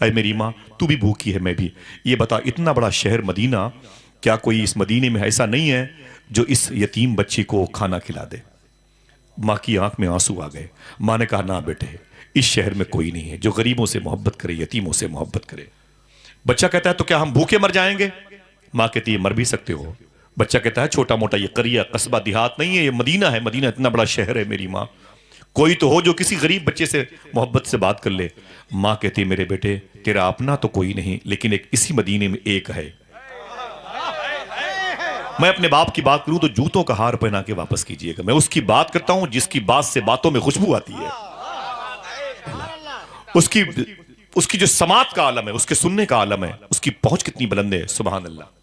اے میری ماں تو بھی بھوکی ہے میں بھی، یہ بتا اتنا بڑا شہر مدینہ، کیا کوئی اس مدینے میں ایسا نہیں ہے جو اس یتیم بچی کو کھانا کھلا دے؟ ماں کی آنکھ میں آنسو آ گئے۔ ماں نے کہا نہ بیٹے، اس شہر میں کوئی نہیں ہے جو غریبوں سے محبت کرے، یتیموں سے محبت کرے۔ بچہ کہتا ہے تو کیا ہم بھوکے مر جائیں گے؟ ماں کہتی ہے مر بھی سکتے ہو۔ بچہ کہتا ہے چھوٹا موٹا یہ قریہ قصبہ دیہات نہیں ہے، یہ مدینہ ہے، مدینہ اتنا بڑا شہر ہے میری ماں، کوئی تو ہو جو کسی غریب بچے سے محبت سے بات کر لے۔ ماں کہتی ہے میرے بیٹے تیرا اپنا تو کوئی نہیں، لیکن ایک اسی مدینے میں ایک ہے۔ میں اپنے باپ کی بات کروں تو جوتوں کا ہار پہنا کے واپس کیجئے گا، میں اس کی بات کرتا ہوں جس کی بات سے باتوں میں خوشبو آتی ہے، اس کی جو سماعت کا عالم ہے، اس کے سننے کا عالم ہے، اس کی پہنچ کتنی بلند ہے، سبحان اللہ۔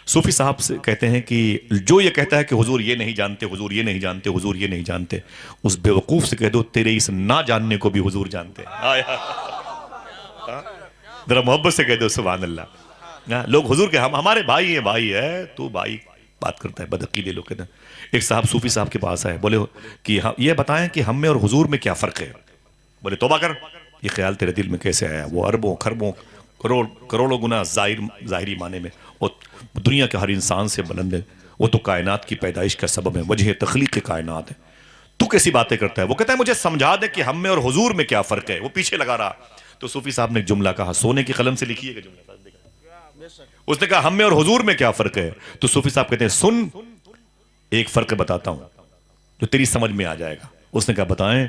صوفی صاحب سے کہتے ہیں کہ جو یہ کہتا ہے کہ حضور یہ نہیں جانتے، حضور یہ نہیں جانتے، حضور یہ نہیں جانتے، اس بے وقوف سے کہہ دو تیرے اس نہ جاننے کو بھی حضور جانتے ہیں۔ ذرا محبت سے کہہ دو سبحان اللہ۔ لوگ حضور کے ہمارے بھائی ہیں، بھائی ہے تو بھائی بات کرتا ہے، بدعقیدے لوگ کہتے ہیں۔ ایک صاحب صوفی صاحب کے پاس آئے، بولے کہ یہ بتائیں کہ ہم میں اور حضور میں کیا فرق ہے؟ بولے توبہ کر، یہ خیال تیرے دل میں کیسے آیا؟ وہ اربوں خربوں کروڑوں گنا ظاہری معنی میں وہ دنیا کے ہر انسان سے بلند ہے، وہ تو کائنات کی پیدائش کا سبب ہے، وجہ تخلیق کائنات ہے، تو کیسی باتیں کرتا ہے؟ وہ کہتا ہے مجھے سمجھا دے کہ ہم میں اور حضور میں کیا فرق ہے۔ وہ پیچھے لگا رہا تو صوفی صاحب نے ایک جملہ کہا، سونے کی قلم سے لکھیے گا جملہ۔ اس نے کہا ہم میں اور حضور میں کیا فرق ہے؟ تو صوفی صاحب کہتے ہیں سن ایک فرق بتاتا ہوں جو تیری سمجھ میں آ جائے گا۔ اس نے کہا بتائیں؟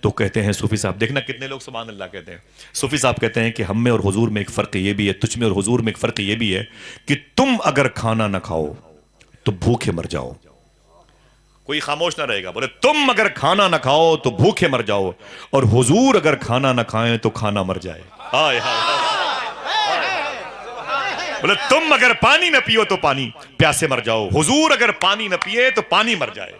تو کہتے ہیں صوفی صاحب، دیکھنا کتنے لوگ سبحان اللہ کہتے ہیں، صوفی صاحب کہتے ہیں کہ ہم میں اور حضور میں ایک فرق یہ بھی ہے، تجھ میں اور حضور میں ایک فرق یہ بھی ہے کہ تم اگر کھانا نہ کھاؤ تو بھوکے مر جاؤ۔ کوئی خاموش نہ رہے گا، بولے تم اگر کھانا نہ کھاؤ تو بھوکے مر جاؤ، اور حضور اگر کھانا نہ کھائیں تو کھانا مر جائے۔ بولے تم اگر پانی نہ پیو تو پانی پیاسے مر جاؤ، حضور اگر پانی نہ پیے تو پانی مر جائے۔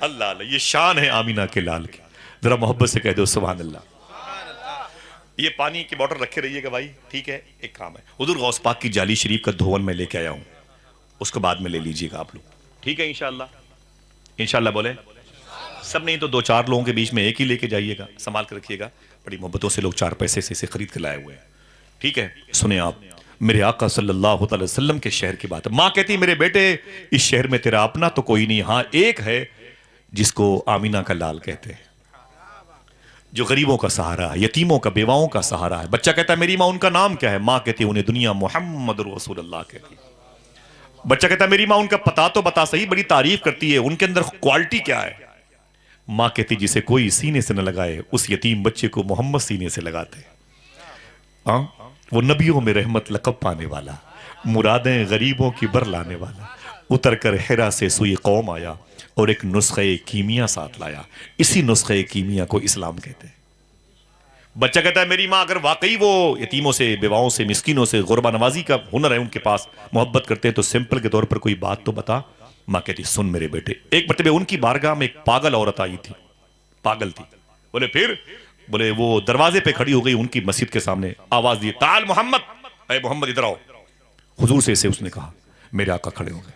اللہ اللہ، یہ شان ہے آمینہ کے لال کی، ذرا محبت سے کہہ دو سبحان اللہ۔ یہ پانی کی بوٹل رکھے رہیے گا بھائی، ٹھیک ہے؟ ایک کام ہے، حضور غوث پاک کی جالی شریف کا دھون میں لے کے آیا ہوں، اس کو بعد میں لے لیجئے گا آپ لوگ، ٹھیک ہے؟ انشاءاللہ انشاءاللہ بولے سب، نہیں تو دو چار لوگوں کے بیچ میں ایک ہی لے کے جائیے گا، سنبھال کے رکھیے گا، بڑی محبتوں سے لوگ چار پیسے سے اسے خرید کے لائے ہوئے ہیں، ٹھیک ہے؟ سنیں آپ، میرے آقا صلی اللہ علیہ وسلم کے شہر کی بات ہے۔ ماں کہتی میرے بیٹے اس شہر میں تیرا اپنا تو کوئی نہیں، ہاں ایک ہے جس کو آمینہ کا لال کہتے ہیں، جو غریبوں کا سہارا ہے، یتیموں کا، بیواؤں کا سہارا ہے۔ بچہ کہتا ہے میری ماں ان کا نام کیا ہے؟ ماں کہتی ہے انہیں دنیا محمد رسول اللہ کہتی ہے۔ بچہ کہتا ہے میری ماں ان کا پتہ تو بتا صحیح، بڑی تعریف کرتی ہے، ان کے اندر کوالٹی کیا ہے؟ ماں کہتی جسے کوئی سینے سے نہ لگائے اس یتیم بچے کو محمد سینے سے لگاتے ہیں۔ وہ نبیوں میں رحمت لقب پانے والا، مرادیں غریبوں کی بر لانے والا، اتر کر حرا سے سوئی قوم آیا اور ایک نسخہ کیمیا ساتھ لایا، اسی نسخہ کیمیا کو اسلام کہتے ہیں۔ بچہ کہتا ہے میری ماں اگر واقعی وہ یتیموں سے، بیواؤں سے، مسکینوں سے غربہ نوازی کا ہنر ہے ان کے پاس، محبت کرتے ہیں تو سمپل کے طور پر کوئی بات تو بتا۔ ماں کہتی سن میرے بیٹے، ایک مرتبہ ان کی بارگاہ میں ایک پاگل عورت آئی تھی، پاگل تھی۔ بولے پھر؟ بولے وہ دروازے پہ کھڑی ہو گئی ان کی مسجد کے سامنے، آواز دی تعال محمد، اے محمد ادھر آؤ۔ حضور سے اسے اس نے کہا، میرے آقا کھڑے ہو گئے،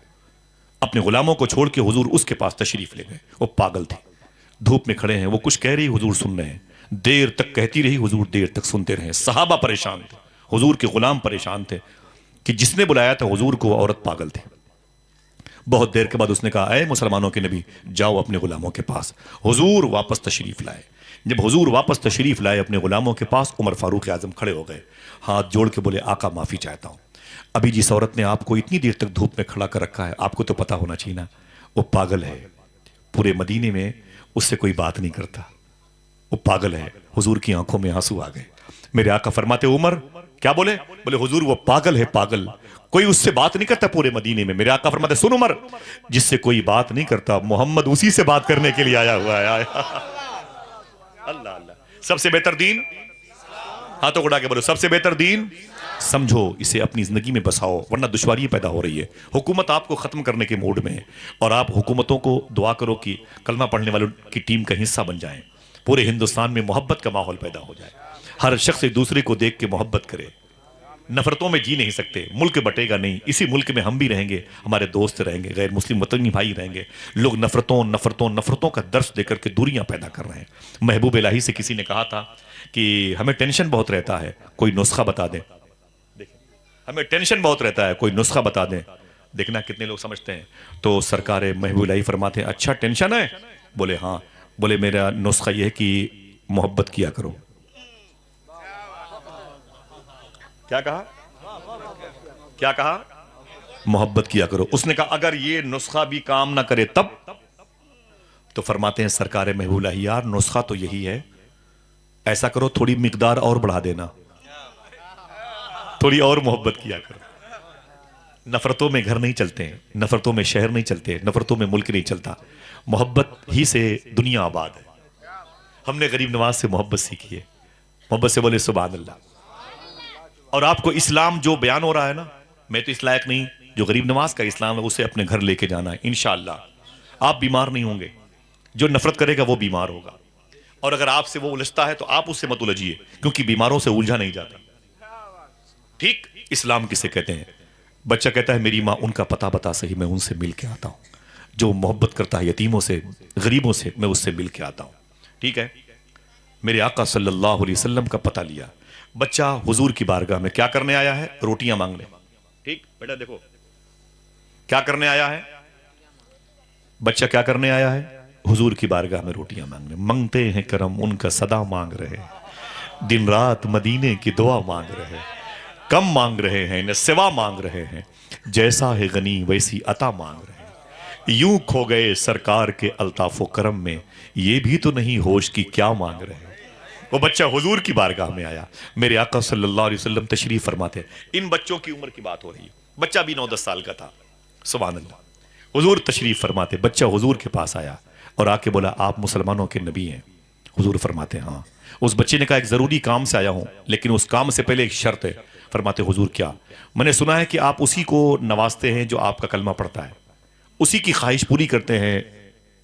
اپنے غلاموں کو چھوڑ کے حضور اس کے پاس تشریف لے گئے۔ وہ پاگل تھی، دھوپ میں کھڑے ہیں، وہ کچھ کہہ رہی حضور سن رہے ہیں، دیر تک کہتی رہی حضور دیر تک سنتے رہے۔ صحابہ پریشان تھے، حضور کے غلام پریشان تھے کہ جس نے بلایا تھا حضور کو وہ عورت پاگل تھی۔ بہت دیر کے بعد اس نے کہا اے مسلمانوں کے نبی جاؤ اپنے غلاموں کے پاس۔ حضور واپس تشریف لائے، جب حضور واپس تشریف لائے اپنے غلاموں کے پاس، عمر فاروق اعظم کھڑے ہو گئے، ہاتھ جوڑ کے بولے آقا معافی چاہتا ہوں، ابھی جس عورت نے آپ کو اتنی دیر تک دھوپ میں کھڑا کر رکھا ہے آپ کو تو پتا ہونا چاہیے نا، وہ پاگل ہے، پورے مدینے میں اس سے کوئی بات نہیں کرتا، وہ پاگل ہے۔ حضور کی آنکھوں میں آنسو آ گئے۔ میرے آقا فرماتے عمر کیا بولے؟ بولے حضور وہ پاگل ہے، پاگل، کوئی اس سے بات نہیں کرتا پورے مدینے میں۔ میرے آقا فرماتے سن عمر، جس سے کوئی بات نہیں کرتا محمد اسی سے بات کرنے کے لیے آیا ہوا ہے۔ اللہ اللہ، سب سے بہتر دین، ہاتھوں اڑا کے بولو سب سے بہتر دین، سمجھو اسے اپنی زندگی میں بساؤ ورنہ دشواری پیدا ہو رہی ہے۔ حکومت آپ کو ختم کرنے کے موڈ میں ہے اور آپ حکومتوں کو دعا کرو کہ کلمہ پڑھنے والوں کی ٹیم کا حصہ بن جائیں، پورے ہندوستان میں محبت کا ماحول پیدا ہو جائے، ہر شخص ایک دوسرے کو دیکھ کے محبت کرے۔ نفرتوں میں جی نہیں سکتے، ملک بٹے گا نہیں، اسی ملک میں ہم بھی رہیں گے، ہمارے دوست رہیں گے، غیر مسلم وطنی بھائی رہیں گے۔ لوگ نفرتوں کا درس دے کر کے دوریاں پیدا کر رہے ہیں۔ محبوب الہی سے کسی نے کہا تھا کہ ہمیں ٹینشن بہت رہتا ہے، کوئی نسخہ بتا دیں. ہمیں ٹینشن بہت رہتا ہے، کوئی نسخہ بتا دیں. دیکھنا کتنے لوگ سمجھتے ہیں. تو سرکار محبوب الہی فرماتے ہیں اچھا ٹینشن ہے؟ بولے ہاں. بولے میرا نسخہ یہ ہے کہ محبت کیا کرو. کیا کہا؟ کیا کہا؟ محبت کیا کرو. اس نے کہا اگر یہ نسخہ بھی کام نہ کرے تب؟ تو فرماتے ہیں سرکار محبوب الہی یار نسخہ تو یہی ہے، ایسا کرو تھوڑی مقدار اور بڑھا دینا، تھوڑی اور محبت کیا کرو. نفرتوں میں گھر نہیں چلتے ہیں، نفرتوں میں شہر نہیں چلتے، نفرتوں میں ملک نہیں چلتا. محبت ہی سے دنیا آباد ہے. ہم نے غریب نواز سے محبت سیکھی ہے. محبت سے بولے سبحان اللہ. اور آپ کو اسلام جو بیان ہو رہا ہے نا، میں تو اس لائق نہیں، جو غریب نواز کا اسلام ہے اسے اپنے گھر لے کے جانا ہے انشاءاللہ. آپ بیمار نہیں ہوں گے. جو نفرت کرے گا وہ بیمار ہوگا، اور اگر آپ سے وہ الجھتا ہے تو آپ اس سے مت الجھیے، کیونکہ بیماروں سے الجھا نہیں جاتا. ٹھیک؟ اسلام کسے کہتے ہیں؟ بچہ کہتا ہے میری ماں ان کا پتہ بتا صحیح، میں ان سے مل کے آتا ہوں. جو محبت کرتا ہے یتیموں سے، غریبوں سے، میں اس سے مل کے آتا ہوں. ٹھیک ہے؟ میرے آقا صلی اللہ علیہ وسلم کا پتہ لیا. بچہ حضور کی بارگاہ میں کیا کرنے آیا ہے؟ روٹیاں مانگنے. ٹھیک بیٹا دیکھو کیا کرنے آیا ہے بچہ، کیا کرنے آیا ہے؟ حضور کی بارگاہ میں روٹیاں مانگنے. منگتے ہیں کرم ان کا صدا مانگ رہے، دن رات مدینے کی دعا مانگ رہے، کم مانگ رہے ہیں نہ سوا مانگ رہے ہیں، جیسا ہے غنی ویسی عطا مانگ رہے ہیں. یوں کھو گئے سرکار کے الطاف و کرم میں، یہ بھی تو نہیں ہوش کی کیا مانگ رہے ہیں. وہ بچہ حضور کی بارگاہ میں آیا. میرے آقا صلی اللہ علیہ وسلم تشریف فرماتے. ان بچوں کی عمر کی بات ہو رہی ہے، بچہ بھی 9-10 سال کا تھا. سبحان اللہ. حضور تشریف فرماتے. بچہ حضور کے پاس آیا اور آ کے بولا آپ مسلمانوں کے نبی ہیں؟ حضور فرماتے ہاں. اس بچے نے کہا ایک ضروری کام سے آیا ہوں، لیکن اس کام سے پہلے ایک شرط ہے. فرماتے حضور کیا؟ میں نے سنا ہے کہ آپ اسی کو نوازتے ہیں جو آپ کا کلمہ پڑھتا ہے، اسی کی خواہش پوری کرتے ہیں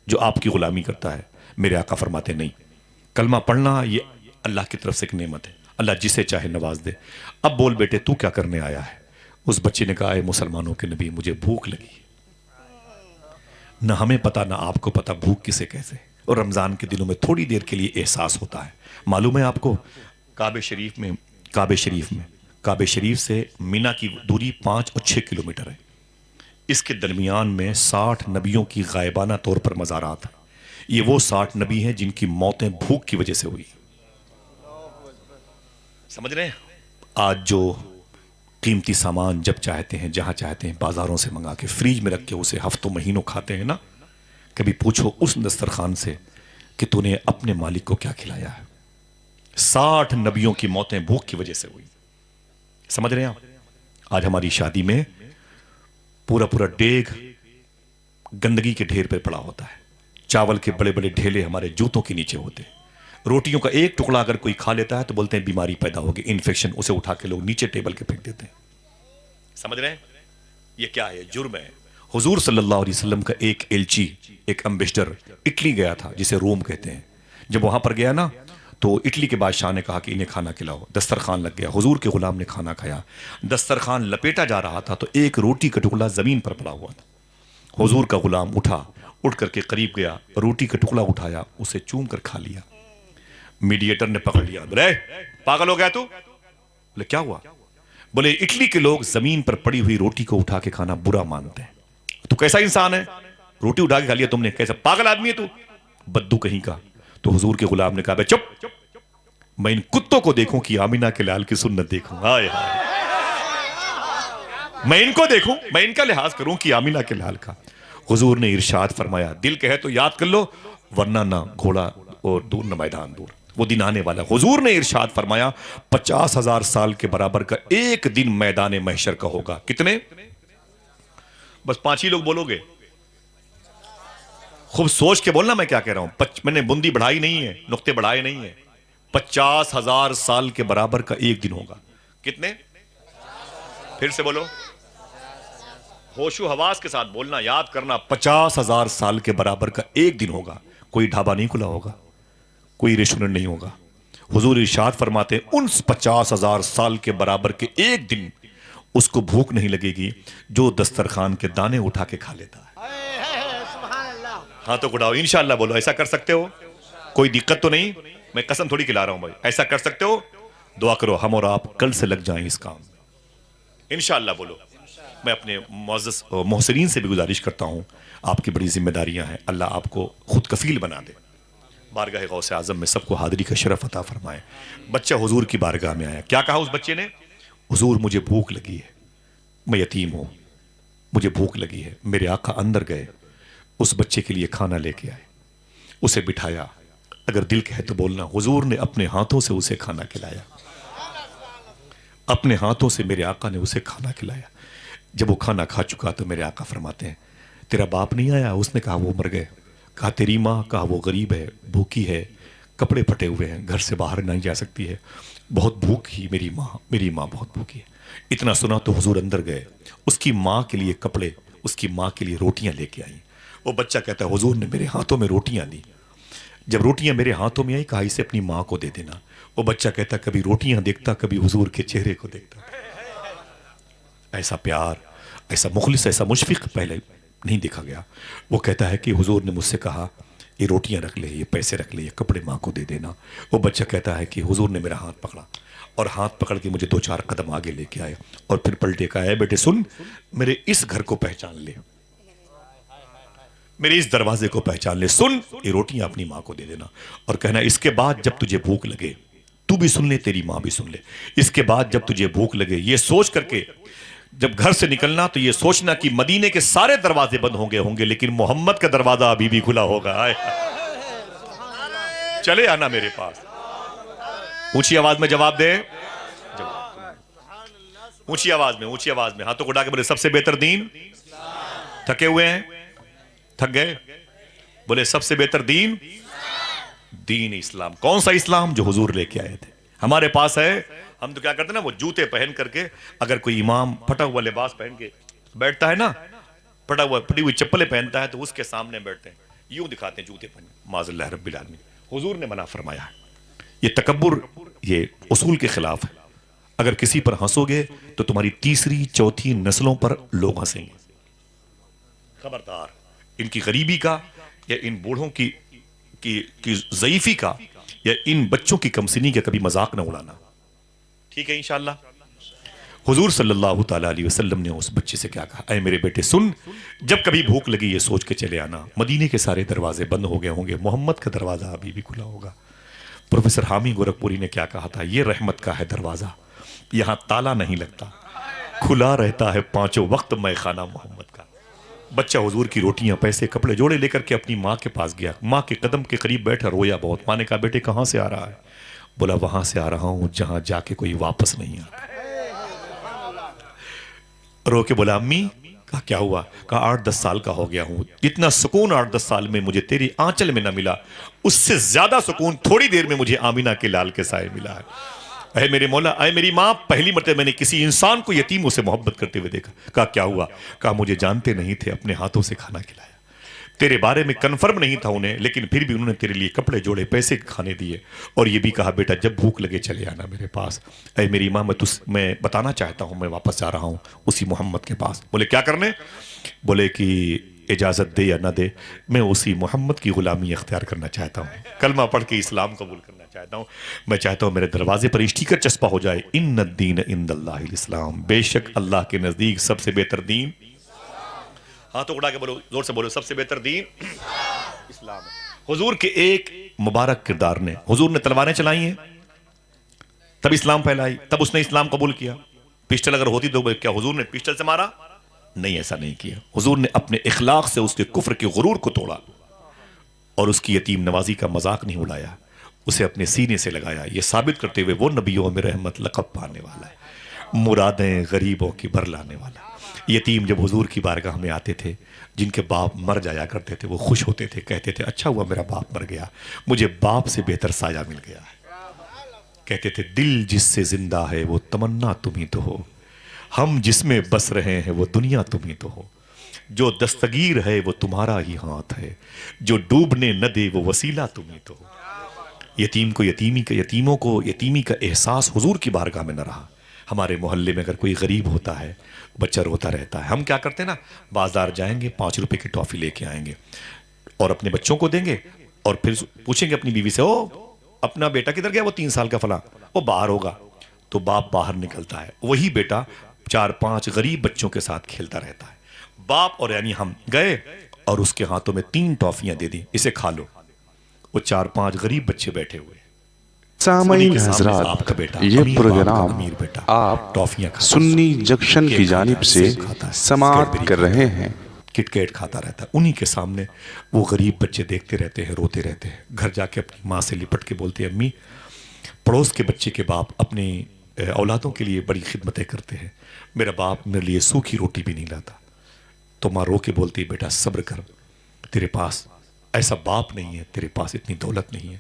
جو آپ کی غلامی کرتا ہے. میرے آقا فرماتے نہیں، کلمہ پڑھنا یہ اللہ کی طرف سے ایک نعمت ہے، اللہ جسے چاہے نواز دے. اب بول بیٹے تو کیا کرنے آیا ہے؟ اس بچے نے کہا اے مسلمانوں کے نبی مجھے بھوک لگی، نہ ہمیں پتا نہ آپ کو پتا بھوک کسے کہتے. اور رمضان کے دنوں میں تھوڑی دیر کے لیے احساس ہوتا ہے. معلوم ہے آپ کو کعبہ شریف سے مینا کی دوری 5 اور 6 کلومیٹر ہے. اس کے درمیان میں 60 نبیوں کی غائبانہ طور پر مزارات ہیں. یہ وہ 60 نبی ہیں جن کی موتیں بھوک کی وجہ سے ہوئی. سمجھ رہے ہیں؟ آج جو قیمتی سامان جب چاہتے ہیں جہاں چاہتے ہیں بازاروں سے منگا کے فریج میں رکھ کے اسے ہفتوں مہینوں کھاتے ہیں نا، کبھی پوچھو اس دسترخوان سے کہ تو نے اپنے مالک کو کیا کھلایا ہے. 60 نبیوں کی موتیں بھوک کی وجہ سے ہوئی. سمجھ رہے ہیں آپ؟ آج ہماری شادی میں پورا ڈیگ گندگی کے ڈھیر پہ پڑا ہوتا ہے. چاول کے بڑے بڑے ڈھیلے ہمارے جوتوں کے نیچے ہوتے ہیں. روٹیوں کا ایک ٹکڑا اگر کوئی کھا لیتا ہے تو بولتے ہیں بیماری پیدا ہوگی، انفیکشن. اسے اٹھا کے لوگ نیچے ٹیبل کے پھینک دیتے ہیں. سمجھ رہے ہیں؟ یہ کیا ہے؟ جرم ہے. حضور صلی اللہ علیہ وسلم کا ایک ایلچی، ایک امبیسڈر اٹلی گیا تھا جسے روم کہتے ہیں. جب وہاں پر گیا نا تو اٹلی کے بادشاہ نے کہا کہ انہیں کھانا کھلاؤ. دسترخوان لگ گیا. حضور کے غلام نے کھانا کھایا. دسترخوان لپیٹا جا رہا تھا تو ایک روٹی کا ٹکڑا زمین پر پڑا ہوا تھا. حضور کا غلام اٹھ کر کے قریب گیا، روٹی کا ٹکڑا اٹھایا، اسے چوم کر کھا لیا. میڈیٹر نے پکڑ لیا. بولے پاگل ہو گیا تو؟ بولے کیا ہوا؟ بولے اٹلی کے لوگ زمین پر پڑی ہوئی روٹی کو اٹھا کے کھانا برا مانتے ہیں. تو کیسا انسان ہے؟ روٹی اٹھا کے کھا لیا تم نے، کیسا پاگل آدمی ہے تو، بدو کہیں کا. تو حضور کے غلام نے کہا بے چپ، میں ان کتوں کو دیکھوں کہ آمینہ کے لال کی سنت دیکھوں. ہائے ہائے، میں ان کو دیکھوں، میں ان کا لحاظ کروں کہ آمینہ کے لال کا. حضور نے ارشاد فرمایا دل کہے تو یاد کر لو، ورنہ نہ گھوڑا اور دور نہ میدان دور، وہ دن آنے والا. حضور نے ارشاد فرمایا 50,000 سال کے برابر کا ایک دن میدان محشر کا ہوگا. کتنے؟ بس 5 ہی لوگ بولو گے. خوب سوچ کے بولنا میں کیا کہہ رہا ہوں. میں نے بندی بڑھائی نہیں ہے، نقطے بڑھائے نہیں ہیں. 50,000 سال کے برابر کا ایک دن ہوگا. کتنے؟ پھر سے بولو، ہوش و حواس کے ساتھ بولنا، یاد کرنا. 50,000 سال کے برابر کا ایک دن ہوگا. کوئی ڈھابا نہیں کھلا ہوگا، کوئی ریسٹورنٹ نہیں ہوگا. حضور ارشاد فرماتے ہیں ان 50,000 سال کے برابر کے ایک دن اس کو بھوک نہیں لگے گی جو دسترخوان کے دانے اٹھا کے کھا لیتا ہے. ہاں تو گڑاؤ انشاءاللہ بولو. ایسا کر سکتے ہو؟ کوئی دقت تو نہیں؟ میں قسم تھوڑی کھلا رہا ہوں بھائی، ایسا کر سکتے ہو؟ دعا کرو ہم اور آپ کل سے لگ جائیں اس کام میں انشاءاللہ. بولو. میں اپنے معزز محسنین سے بھی گزارش کرتا ہوں، آپ کی بڑی ذمہ داریاں ہیں، اللہ آپ کو خود کفیل بنا دے. بارگاہ غوث اعظم میں سب کو حاضری کا شرف عطا فرمائے. بچہ حضور کی بارگاہ میں آیا، کیا کہا اس بچے نے؟ حضور مجھے بھوک لگی ہے، میں یتیم ہوں، مجھے بھوک لگی ہے. میرے آقا اندر گئے، اس بچے کے لیے کھانا لے کے آئے، اسے بٹھایا. اگر دل کہے تو بولنا، حضور نے اپنے ہاتھوں سے اسے کھانا کھلایا، اپنے ہاتھوں سے میرے آقا نے اسے کھانا کھلایا. جب وہ کھانا کھا چکا تو میرے آقا فرماتے ہیں تیرا باپ نہیں آیا؟ اس نے کہا وہ مر گئے. کہا تیری ماں؟ کہا وہ غریب ہے، بھوکی ہے، کپڑے پھٹے ہوئے ہیں، گھر سے باہر نہیں جا سکتی ہے، بہت بھوک ہی میری ماں بہت بھوکی ہے. اتنا سنا تو حضور اندر گئے، اس کی ماں کے لیے کپڑے، اس کی ماں کے لیے روٹیاں لے کے آئیں. وہ بچہ کہتا ہے حضور نے میرے ہاتھوں میں روٹیاں دی. جب روٹیاں میرے ہاتھوں میں آئی کہا اسے اپنی ماں کو دے دینا. وہ بچہ کہتا کبھی روٹیاں دیکھتا، کبھی حضور کے چہرے کو دیکھتا. ایسا پیار، ایسا مخلص، ایسا مشفق پہلے نہیں دیکھا گیا. وہ کہتا ہے کہ حضور نے مجھ سے کہا یہ روٹیاں رکھ لے، یہ پیسے رکھ لے، یہ کپڑے ماں کو دے دینا. وہ بچہ کہتا ہے کہ حضور نے میرا ہاتھ پکڑا اور ہاتھ پکڑ کے مجھے 2-4 قدم آگے لے کے آئے اور پھر پلٹے کہا ہے بیٹے سن، میرے اس گھر کو پہچان لے، میرے اس دروازے کو پہچان لے، سن یہ روٹیاں اپنی ماں کو دے دینا. اور کہنا اس کے بعد جب تجھے بھوک لگے تو بھی سن لے، تیری ماں بھی سن لے. اس کے بعد جب تجھے بھوک لگے یہ سوچ کر کے جب گھر سے نکلنا تو یہ سوچنا کہ مدینے کے سارے دروازے بند ہوں گے لیکن محمد کا دروازہ ابھی بھی کھلا ہوگا. آئے چلے آنا میرے پاس. اونچی آواز میں جواب دیں، اونچی آواز میں ہاتھوں کو اٹھا کے بولے سب سے بہتر دین. تھکے ہوئے ہیں؟ تھک گئے؟ بولے سب سے بہتر دین اسلام. کون سا اسلام؟ جو حضور لے کے آئے تھے. ہمارے پاس ہے، ہم تو کیا کرتے ہیں نا، وہ جوتے پہن کر کے اگر کوئی امام پھٹا ہوا لباس پہن کے بیٹھتا ہے نا، پھٹی ہوئی چپلیں پہنتا ہے تو اس کے سامنے بیٹھتے ہیں، یوں دکھاتے ہیں جوتے پہن. معاذ اللہ رب العالمین. حضور نے منع فرمایا ہے. یہ تکبر، یہ اصول کے خلاف ہے. اگر کسی پر ہنسو گے تو تمہاری 3-4 نسلوں پر لوگ ہنسیں گے. خبردار، ان کی غریبی کا یا ان بوڑھوں کی ضعیفی کا یا ان بچوں کی کمسنی کا کبھی مذاق نہ اڑانا. ٹھیک ہے انشاءاللہ. حضور صلی اللہ تعالیٰ علیہ وسلم نے اس بچے سے کیا کہا؟ اے میرے بیٹے سن، جب کبھی بھوک لگی یہ سوچ کے چلے آنا مدینے کے سارے دروازے بند ہو گئے ہوں گے، محمد کا دروازہ ابھی بھی کھلا ہوگا. پروفیسر حامی گورکھپوری نے کیا کہا تھا؟ یہ رحمت کا ہے دروازہ، یہاں تالا نہیں لگتا، کھلا رہتا ہے 5 وقت میں خانہ محمد کا. بچہ حضور کی روٹیاں، پیسے، کپڑے جوڑے لے کر کے اپنی ماں کے پاس گیا. ماں کے قدم کے قریب بیٹھا، رویا بہت. ماں نے کہا بیٹے کہاں سے آ رہا ہے؟ بولا وہاں سے آ رہا ہوں جہاں جا کے کوئی واپس نہیں آتا. رو کے بولا امی. کہا کیا ہوا؟ کہا 8-10 سال کا ہو گیا ہوں، اتنا سکون 8-10 سال میں مجھے تیری آنچل میں نہ ملا، اس سے زیادہ سکون تھوڑی دیر میں مجھے آمینہ کے لال کے سائے ملا ہے. اے میرے مولا، اے میری ماں، پہلی مرتبہ میں نے کسی انسان کو یتیموں سے محبت کرتے ہوئے دیکھا. کہا کیا ہوا؟ کہا مجھے جانتے نہیں تھے، اپنے ہاتھوں سے کھانا کھلایا. تیرے بارے میں کنفرم نہیں تھا انہیں، لیکن پھر بھی انہوں نے تیرے لیے کپڑے جوڑے، پیسے کھانے دیے اور یہ بھی کہا بیٹا جب بھوک لگے چلے آنا میرے پاس. اے میری ماں، میں بتانا چاہتا ہوں میں واپس جا رہا ہوں اسی محمد کے پاس. بولے کیا کرنے؟ بولے کہ اجازت دے یا نہ دے، میں اسی محمد کی غلامی اختیار کرنا چاہتا ہوں، کلمہ پڑھ کے اسلام قبول کرنا چاہتا ہوں. میں چاہتا ہوں میرے دروازے پر اسٹیکر چسپا ہو جائے، ان الدین عند اللہ الاسلام، بے شک اللہ کے نزدیک سب سے بہتر دین. ہاتھوں اڑا کے بولو، زور سے بولو، سب سے بہتر دین اسلام ہے. حضور کے ایک مبارک کردار نے، حضور نے تلواریں چلائی ہیں تب اسلام پھیلائی، تب اس نے اسلام قبول کیا. پسٹل اگر ہوتی تو کیا حضور نے پسٹل سے مارا؟ نہیں، ایسا نہیں کیا. حضور نے اپنے اخلاق سے اس کے کفر کے غرور کو توڑا اور اس کی یتیم نوازی کا مذاق نہیں اڑایا، اسے اپنے سینے سے لگایا، یہ ثابت کرتے ہوئے وہ نبیوں میں رحمت لقب پانے والا ہے، مرادیں غریبوں کی بر لانے والا. یتیم جب حضور کی بارگاہ میں آتے تھے، جن کے باپ مر جایا کرتے تھے، وہ خوش ہوتے تھے، کہتے تھے اچھا ہوا میرا باپ مر گیا، مجھے باپ سے بہتر سایہ مل گیا ہے. کہتے تھے دل جس سے زندہ ہے وہ تمنا تم ہی تو ہو، ہم جس میں بس رہے ہیں وہ دنیا تم ہی تو ہو، جو دستگیر ہے وہ تمہارا ہی ہاتھ ہے، جو ڈوبنے نہ دے وہ وسیلہ تم ہی تو ہو. یتیم کو یتیمی کا احساس حضور کی بارگاہ میں نہ رہا. ہمارے محلے میں اگر کوئی غریب ہوتا ہے، بچہ روتا رہتا ہے، ہم کیا کرتے ہیں نا، بازار جائیں گے 5 روپے کی ٹافی لے کے آئیں گے اور اپنے بچوں کو دیں گے اور پھر پوچھیں گے اپنی بیوی سے او اپنا بیٹا کدھر گیا؟ وہ 3 سال کا فلاں، وہ باہر ہوگا. تو باپ باہر نکلتا ہے، وہی بیٹا 4-5 غریب بچوں کے ساتھ کھیلتا رہتا ہے. باپ اور یعنی ہم گئے اور اس کے ہاتھوں میں 3 ٹافیاں دے دی، اسے کھا لو. وہ 4-5 غریب بچے بیٹھے ہوئے، سامعین حضرات، یہ پروگرام آپ سنی جنکشن کی جانب سے سماعت کر رہے ہیں. کٹ کیٹ کھاتا رہتا ہے. انہی کے سامنے وہ غریب بچے دیکھتے رہتے ہیں، روتے رہتے ہیں. گھر جا کے اپنی ماں سے لپٹ کے بولتے ہیں، امی پڑوس کے بچے کے باپ اپنی اولادوں کے لیے بڑی خدمتیں کرتے ہیں، میرا باپ میرے لیے سوکھی روٹی بھی نہیں لاتا. تو ماں رو کے بولتی ہے، بیٹا صبر کر، تیرے پاس ایسا باپ نہیں ہے، تیرے پاس اتنی دولت نہیں ہے.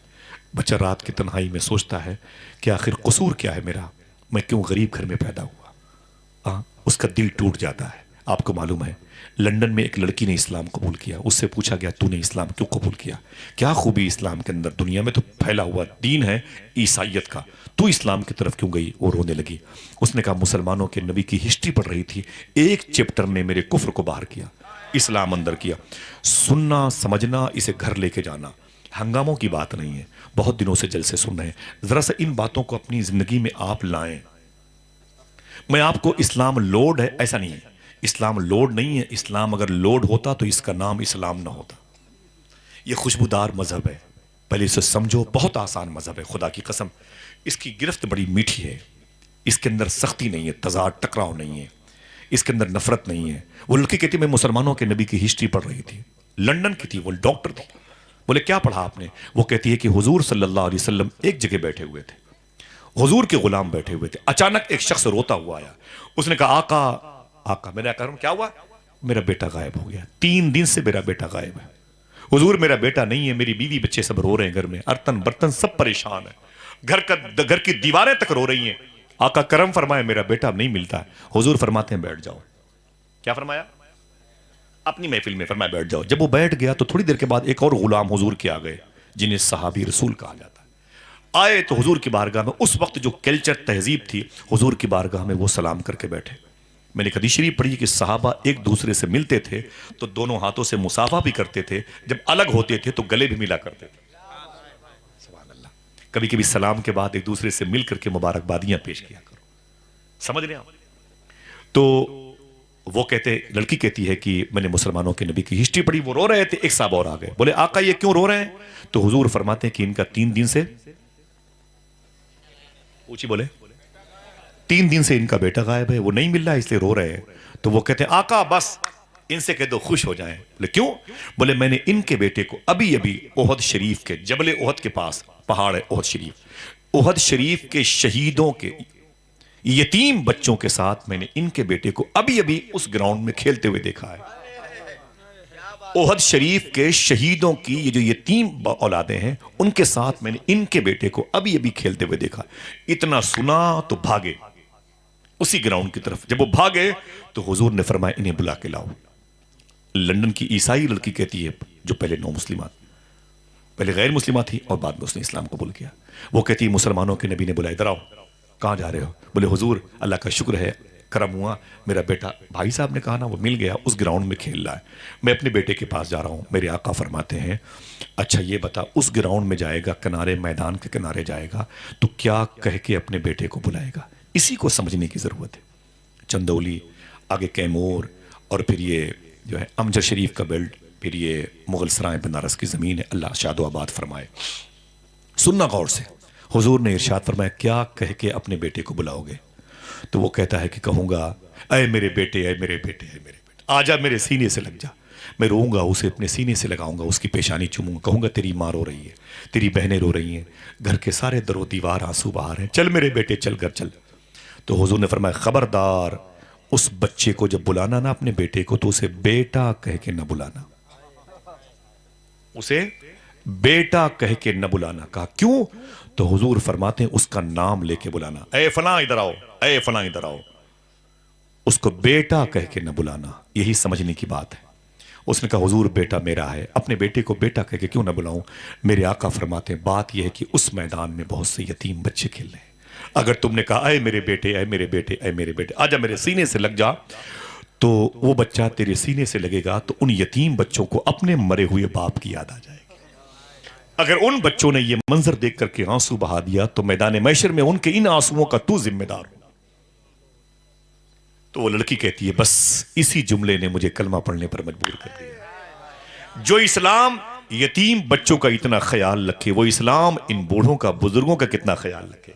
بچہ رات کی تنہائی میں سوچتا ہے کہ آخر قصور کیا ہے میرا، میں کیوں غریب گھر میں پیدا ہوا. اس کا دل ٹوٹ جاتا ہے. آپ کو معلوم ہے لندن میں ایک لڑکی نے اسلام قبول کیا. اس سے پوچھا گیا تو نے اسلام کیوں قبول کیا؟ کیا خوبی اسلام کے اندر؟ دنیا میں تو پھیلا ہوا دین ہے عیسائیت کا، تو اسلام کی طرف کیوں گئی؟ وہ رونے لگی. اس نے کہا مسلمانوں کے نبی کی ہسٹری پڑھ رہی تھی، ایک چیپٹر نے میرے کفر کو باہر کیا، اسلام اندر کیا. سننا سمجھنا، اسے گھر لے کے جانا ہنگاموں کی بات نہیں ہے. بہت دنوں سے جلسے سن رہے ہیں، ذرا سا ان باتوں کو اپنی زندگی میں آپ لائیں. میں آپ کو اسلام لوڈ ہے ایسا نہیں ہے، اسلام لوڈ نہیں ہے. اسلام اگر لوڈ ہوتا تو اس کا نام اسلام نہ ہوتا. یہ خوشبودار مذہب ہے، پہلے اسے سمجھو. بہت آسان مذہب ہے، خدا کی قسم. اس کی گرفت بڑی میٹھی ہے، اس کے اندر سختی نہیں ہے، تضاد ٹکراؤ نہیں ہے، اس کے اندر نفرت نہیں ہے. وہ لڑکی کہتی میں مسلمانوں کے نبی کی ہسٹری پڑھ رہی تھی، لندن کی تھی، وہ ڈاکٹر تھی. بولے کیا پڑھا آپ نے؟ وہ کہتی ہے کہ حضور صلی اللہ علیہ وسلم ایک جگہ بیٹھے ہوئے تھے، حضور کے غلام بیٹھے ہوئے تھے. اچانک ایک شخص روتا ہوا آیا. اس نے کہا آقا آقا. میں نے کہا کیا ہوا؟ میرا بیٹا غائب ہو گیا، 3 دن سے میرا بیٹا غائب ہے. حضور میرا بیٹا نہیں ہے، میری بیوی بچے سب رو رہے ہیں، گھر میں ارتن برتن سب پریشان ہے، گھر کی دیواریں تک رو رہی ہیں. آقا کرم فرمائے میرا بیٹا نہیں ملتا ہے. حضور فرماتے ہیں بیٹھ جاؤ. کیا فرمایا؟ اپنی محفل میں فرمایا بیٹھ جاؤ. جب وہ بیٹھ گیا تو تھوڑی دیر کے بعد ایک اور غلام حضور کے آ گئے جنہیں صحابی رسول کہا جاتا ہے. آئے تو حضور کی بارگاہ میں اس وقت جو کلچر تہذیب تھی، حضور کی بارگاہ میں وہ سلام کر کے بیٹھے. میں نے حدیث شریف پڑھی کہ صحابہ ایک دوسرے سے ملتے تھے تو دونوں ہاتھوں سے مصافحہ بھی کرتے تھے، جب الگ ہوتے تھے تو گلے بھی ملا کرتے تھے. سبحان اللہ. کبھی کبھی سلام کے بعد ایک دوسرے سے مل کر کے مبارکبادیاں پیش کیا کرو. سمجھ رہے آپ؟ تو وہ کہتے، لڑکی کہتی ہے کہ میں نے مسلمانوں کے نبی کی ہسٹری پڑھی. وہ رو رہے تھے، ایک صاحب اور آ گئے. بولے آقا یہ کیوں رو رہے ہیں؟ تو حضور فرماتے ہیں کہ ان کا 3 دن سے پوچھی، بولے 3 دن سے ان کا بیٹا غائب ہے، وہ نہیں مل رہا ہے اس لیے رو رہے ہیں. تو وہ کہتے ہیں آقا بس ان سے کہہ دو خوش ہو جائیں. بولے کیوں؟ بولے میں نے ان کے بیٹے کو ابھی احد شریف کے جبل احد کے پاس پہاڑ ہے احد شریف، احد شریف کے شہیدوں کے یتیم بچوں کے ساتھ میں نے ان کے بیٹے کو ابھی اس گراؤنڈ میں کھیلتے ہوئے دیکھا ہے. احد شریف کے شہیدوں کی یہ جو یتیم اولادیں ہیں ان کے ساتھ میں نے ان کے بیٹے کو ابھی کھیلتے ہوئے دیکھا. اتنا سنا تو بھاگے اسی گراؤنڈ کی طرف. جب وہ بھاگے تو حضور نے فرمایا انہیں بلا کے لاؤ. لندن کی عیسائی لڑکی کہتی ہے جو پہلے نو مسلمات، پہلے غیر مسلمات تھی اور بعد میں اس نے اسلام قبول کیا. وہ کہتی ہے مسلمانوں کے نبی نے بلایا، ادھر آؤ. کہاں جا رہے ہو؟ بولے حضور اللہ کا شکر ہے کرم ہوا، میرا بیٹا بھائی صاحب نے کہا نا وہ مل گیا، اس گراؤنڈ میں کھیل رہا ہے، میں اپنے بیٹے کے پاس جا رہا ہوں. میرے آقا فرماتے ہیں اچھا یہ بتا اس گراؤنڈ میں جائے گا، کنارے میدان کے کنارے جائے گا تو کیا کہہ کے اپنے بیٹے کو بلائے گا؟ اسی کو سمجھنے کی ضرورت ہے. چندولی، آگے کیمور، اور پھر یہ جو ہے امجد شریف کا بیلٹ، پھر یہ مغل سرائے بنارس کی زمین ہے. اللہ شاد و آباد فرمائے. سننا غور سے. حضور نے ارشاد فرمایا کیا کہہ کے اپنے بیٹے کو بلاؤ گے؟ تو وہ کہتا ہے کہ کہوں گا اے میرے بیٹے، اے میرے بیٹے، اے میرے بیٹے، آجا میرے سینے سے لگ جا. میں روؤں گا، اسے اپنے سینے سے لگاؤں گا، اس کی پیشانی چوموں گا، کہوں گا تیری ماں رو رہی ہے، تیری بہنیں رو رہی ہیں، گھر کے سارے در و دیوار آنسو بہا رہے ہیں، چل میرے بیٹے چل گھر چل. تو حضور نے فرمایا خبردار اس بچے کو جب بلانا نا اپنے بیٹے کو تو اسے بیٹا کہہ کے نہ بلانا، اسے بیٹا کہہ کے نہ بلانا. کہا کیوں؟ تو حضور فرماتے ہیں اس کا نام لے کے بلانا، اے فلاں ادھر آؤ، اے فلاں ادھر آؤ. اس کو بیٹا کہہ کے نہ بلانا. یہی سمجھنے کی بات ہے. اس نے کہا حضور بیٹا میرا ہے، اپنے بیٹے کو بیٹا کہہ کے کیوں نہ بلاؤں؟ میرے آقا فرماتے ہیں بات یہ ہے کہ اس میدان میں بہت سے یتیم بچے کھیل رہے ہیں. اگر تم نے کہا اے میرے بیٹے، اے میرے بیٹے، اے میرے بیٹے، آجا میرے سینے سے لگ جا، تو وہ بچہ تیرے سینے سے لگے گا تو ان یتیم بچوں کو اپنے مرے ہوئے باپ کی یاد آ جائے گی. اگر ان بچوں نے یہ منظر دیکھ کر کے آنسو بہا دیا تو میدان محشر میں ان کے ان آنسوؤں کا تو ذمہ دار ہو. تو وہ لڑکی کہتی ہے بس اسی جملے نے مجھے کلمہ پڑھنے پر مجبور کر دیا. جو اسلام یتیم بچوں کا اتنا خیال رکھے وہ اسلام ان بوڑھوں کا بزرگوں کا کتنا خیال رکھے.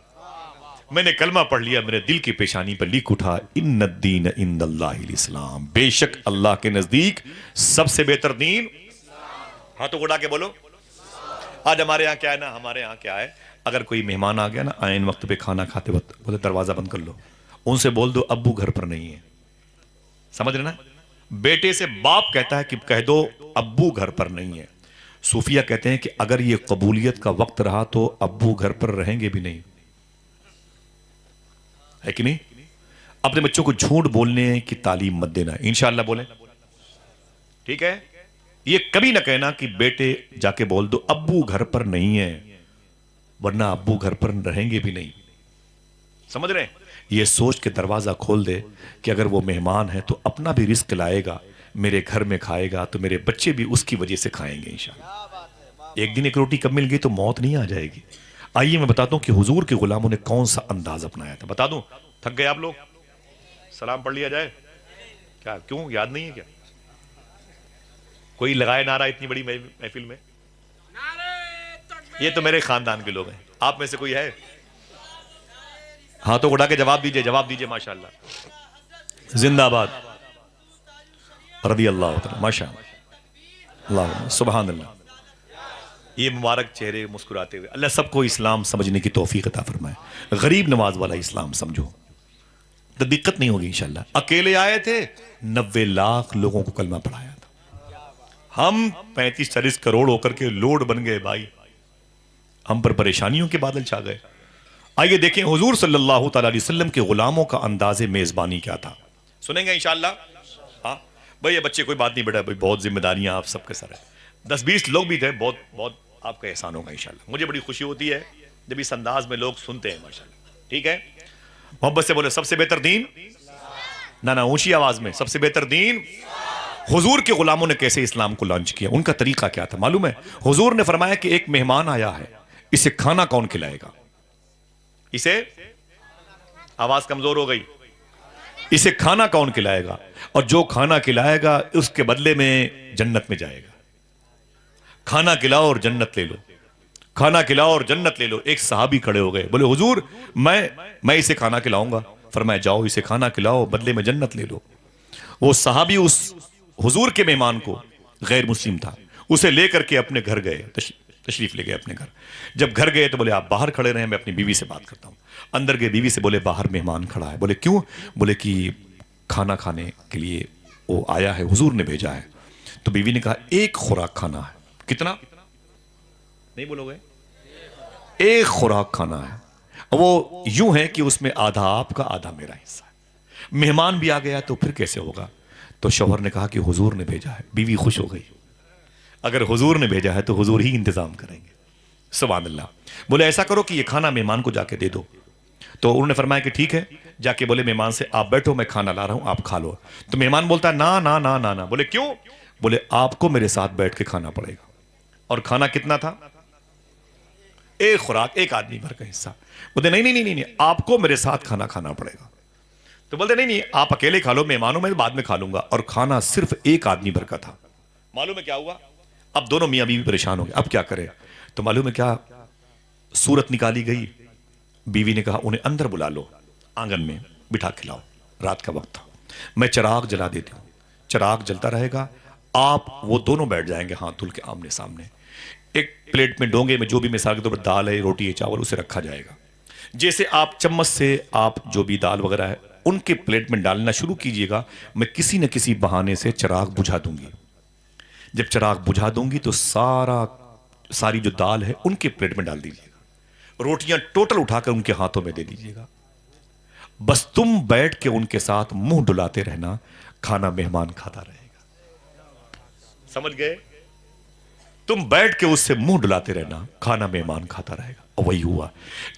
میں نے کلمہ پڑھ لیا, میرے دل کی پیشانی پر لکھ اٹھا ان الدین عند اللہ الاسلام, بے شک اللہ کے نزدیک سب سے بہتر دین. ہاتھوں کو اٹھا کے بولو. آج ہمارے یہاں کیا ہے نا, ہمارے یہاں کیا ہے, اگر کوئی مہمان آ گیا نا عین وقت پہ کھانا کھاتے وقت, بولے دروازہ بند کر لو, ان سے بول دو ابو گھر پر نہیں ہے. سمجھ رہے نا, بیٹے سے باپ کہتا ہے کہ کہہ دو ابو گھر پر نہیں ہے. صوفیہ کہتے ہیں کہ اگر یہ قبولیت کا وقت رہا تو ابو گھر پر رہیں گے بھی نہیں, ہے کہ نہیں. اپنے بچوں کو جھوٹ بولنے کی تعلیم مت دینا, انشاءاللہ بولیں, ٹھیک ہے. یہ کبھی نہ کہنا کہ بیٹے جا کے بول دو ابو گھر پر نہیں ہے, ورنہ ابو گھر پر رہیں گے بھی نہیں. سمجھ رہے ہیں, یہ سوچ کے دروازہ کھول دے کہ اگر وہ مہمان ہے تو اپنا بھی رزق لائے گا, میرے گھر میں کھائے گا تو میرے بچے بھی اس کی وجہ سے کھائیں گے انشاءاللہ. ایک دن ایک روٹی کم مل گئی تو موت نہیں آ جائے گی. آئیے میں بتاتا ہوں کہ حضور کے غلاموں نے کون سا انداز اپنایا تھا. بتا دوں, تھک گئے آپ لوگ, سلام پڑھ لیا جائے کیا, کیوں یاد نہیں ہے کیا؟ کوئی لگائے نعرہ اتنی بڑی محفل میں؟ یہ تو میرے خاندان کے لوگ ہیں, آپ میں سے کوئی ہے؟ ہاتھوں کو اٹھا کے جواب دیجئے, جواب دیجئے. ماشاءاللہ, زندہ باد, رضی اللہ تعالی, ماشاءاللہ, سبحان اللہ. یہ مبارک چہرے مسکراتے ہوئے, اللہ سب کو اسلام سمجھنے کی توفیق عطا فرمائے. غریب نواز والا اسلام سمجھو تو دقت نہیں ہوگی انشاءاللہ. اکیلے آئے تھے, 90 لاکھ لوگوں کو کلمہ پڑھایا تھا. ہم 35-40 کروڑ ہو کر کے لوڈ بن گئے بھائی, ہم پر پریشانیوں کے بادل چھا گئے. آئیے دیکھیں حضور صلی اللہ تعالی علیہ وسلم کے غلاموں کا انداز میزبانی کیا تھا, سنیں گے انشاءاللہ. ہاں بھائی, یہ بچے کوئی بات نہیں بیٹا, بہت ذمہ داریاں آپ سب کے سر ہیں. 10-20 لوگ بھی تھے, بہت بہت آپ کا احسان ہوگا انشاءاللہ. مجھے بڑی خوشی ہوتی ہے جب اس انداز میں لوگ سنتے ہیں ماشاءاللہ. ٹھیک ہے, محبت سے بولے سب سے بہتر دین, نہ اونچی آواز میں, سب سے بہتر دین. حضور کے غلاموں نے کیسے اسلام کو لانچ کیا, ان کا طریقہ کیا تھا معلوم ہے؟ حضور نے فرمایا کہ ایک مہمان آیا ہے, اسے کھانا کون کھلائے گا؟ اسے, آواز کمزور ہو گئی, اسے کھانا کون کھلائے گا؟ اور جو کھانا کھلائے گا اس کے بدلے میں جنت میں جائے گا. کھانا کھلاؤ اور جنت لے لو, کھانا کھلاؤ اور جنت لے لو. ایک صحابی کھڑے ہو گئے, بولے حضور میں اسے کھانا کھلاؤں گا. فرمایا جاؤ اسے کھانا کھلاؤ, بدلے میں جنت لے لو. وہ صحابی اس حضور کے مہمان کو, غیر مسلم تھا, اسے لے کر کے اپنے گھر گئے, تشریف لے گئے اپنے گھر. جب گھر گئے تو بولے آپ باہر کھڑے رہیں, میں اپنی بیوی سے بات کرتا ہوں. اندر گئے, بیوی سے بولے باہر مہمان کھڑا ہے. بولے کیوں؟ بولے کہ کھانا کھانے کے لیے وہ آیا ہے, حضور نے بھیجا ہے. تو بیوی نے کہا ایک خوراک کھانا ہے. کتنا؟ نہیں بولو گے, ایک خوراک کھانا ہے. وہ یوں ہے کہ اس میں آدھا آپ کا آدھا میرا حصہ ہے. مہمان بھی آ گیا تو پھر کیسے ہوگا؟ تو شوہر نے کہا کہ حضور نے بھیجا ہے. بیوی خوش ہو گئی, اگر حضور نے بھیجا ہے تو حضور ہی انتظام کریں گے. سبحان اللہ. بولے ایسا کرو کہ یہ کھانا مہمان کو جا کے دے دو. تو انہوں نے فرمایا کہ ٹھیک ہے. جا کے بولے مہمان سے آپ بیٹھو, میں کھانا لا رہا ہوں, آپ کھا لو. تو مہمان بولتا ہے نا نا نا نا نا. بولے کیوں؟ بولے آپ کو میرے ساتھ بیٹھ کے کھانا پڑے گا. اور کھانا کتنا تھا؟ ایک خوراک, ایک آدمی بھر کا حصہ. بولتے نہیں, آپ کو میرے ساتھ کھانا کھانا پڑے گا. تو بولتے نہیں آپ اکیلے کھا لو, مہمانوں میں بعد میں کھا لوں گا. اور کھانا صرف ایک آدمی بھر کا تھا. معلوم ہے کیا ہوا؟ اب دونوں میاں بیوی پریشان ہو گئے, اب کیا کرے؟ تو معلوم ہے کیا صورت نکالی گئی؟ بیوی نے کہا انہیں اندر بلا لو, آنگن میں بٹھا کھلاؤ. رات کا وقت تھا, میں چراغ جلا دیتی ہوں, چراغ جلتا رہے گا, آپ وہ دونوں بیٹھ جائیں گے ہاتھ دھل کے آمنے سامنے. ایک پلیٹ میں, ڈونگے میں جو بھی مثال کے طور پر دال ہے, روٹی ہے, چاول, اسے رکھا جائے گا. جیسے آپ چمچ سے آپ جو بھی دال وغیرہ ہے ان کے پلیٹ میں ڈالنا شروع کیجئے گا, میں کسی نہ کسی بہانے سے چراغ بجھا دوں گی. جب چراغ بجھا دوں گی تو ساری جو دال ہے ان کے پلیٹ میں ڈال دیجئے گا, روٹیاں ٹوٹل اٹھا کر ان کے ہاتھوں میں دے دیجئے گا. بس تم بیٹھ کے ان کے ساتھ منہ ڈلاتے رہنا, کھانا مہمان کھاتا رہے گا. سمجھ گئے؟ تم بیٹھ کے اس سے منہ ڈلاتے رہنا, کھانا مہمان کھاتا رہے گا. اور وہی ہوا.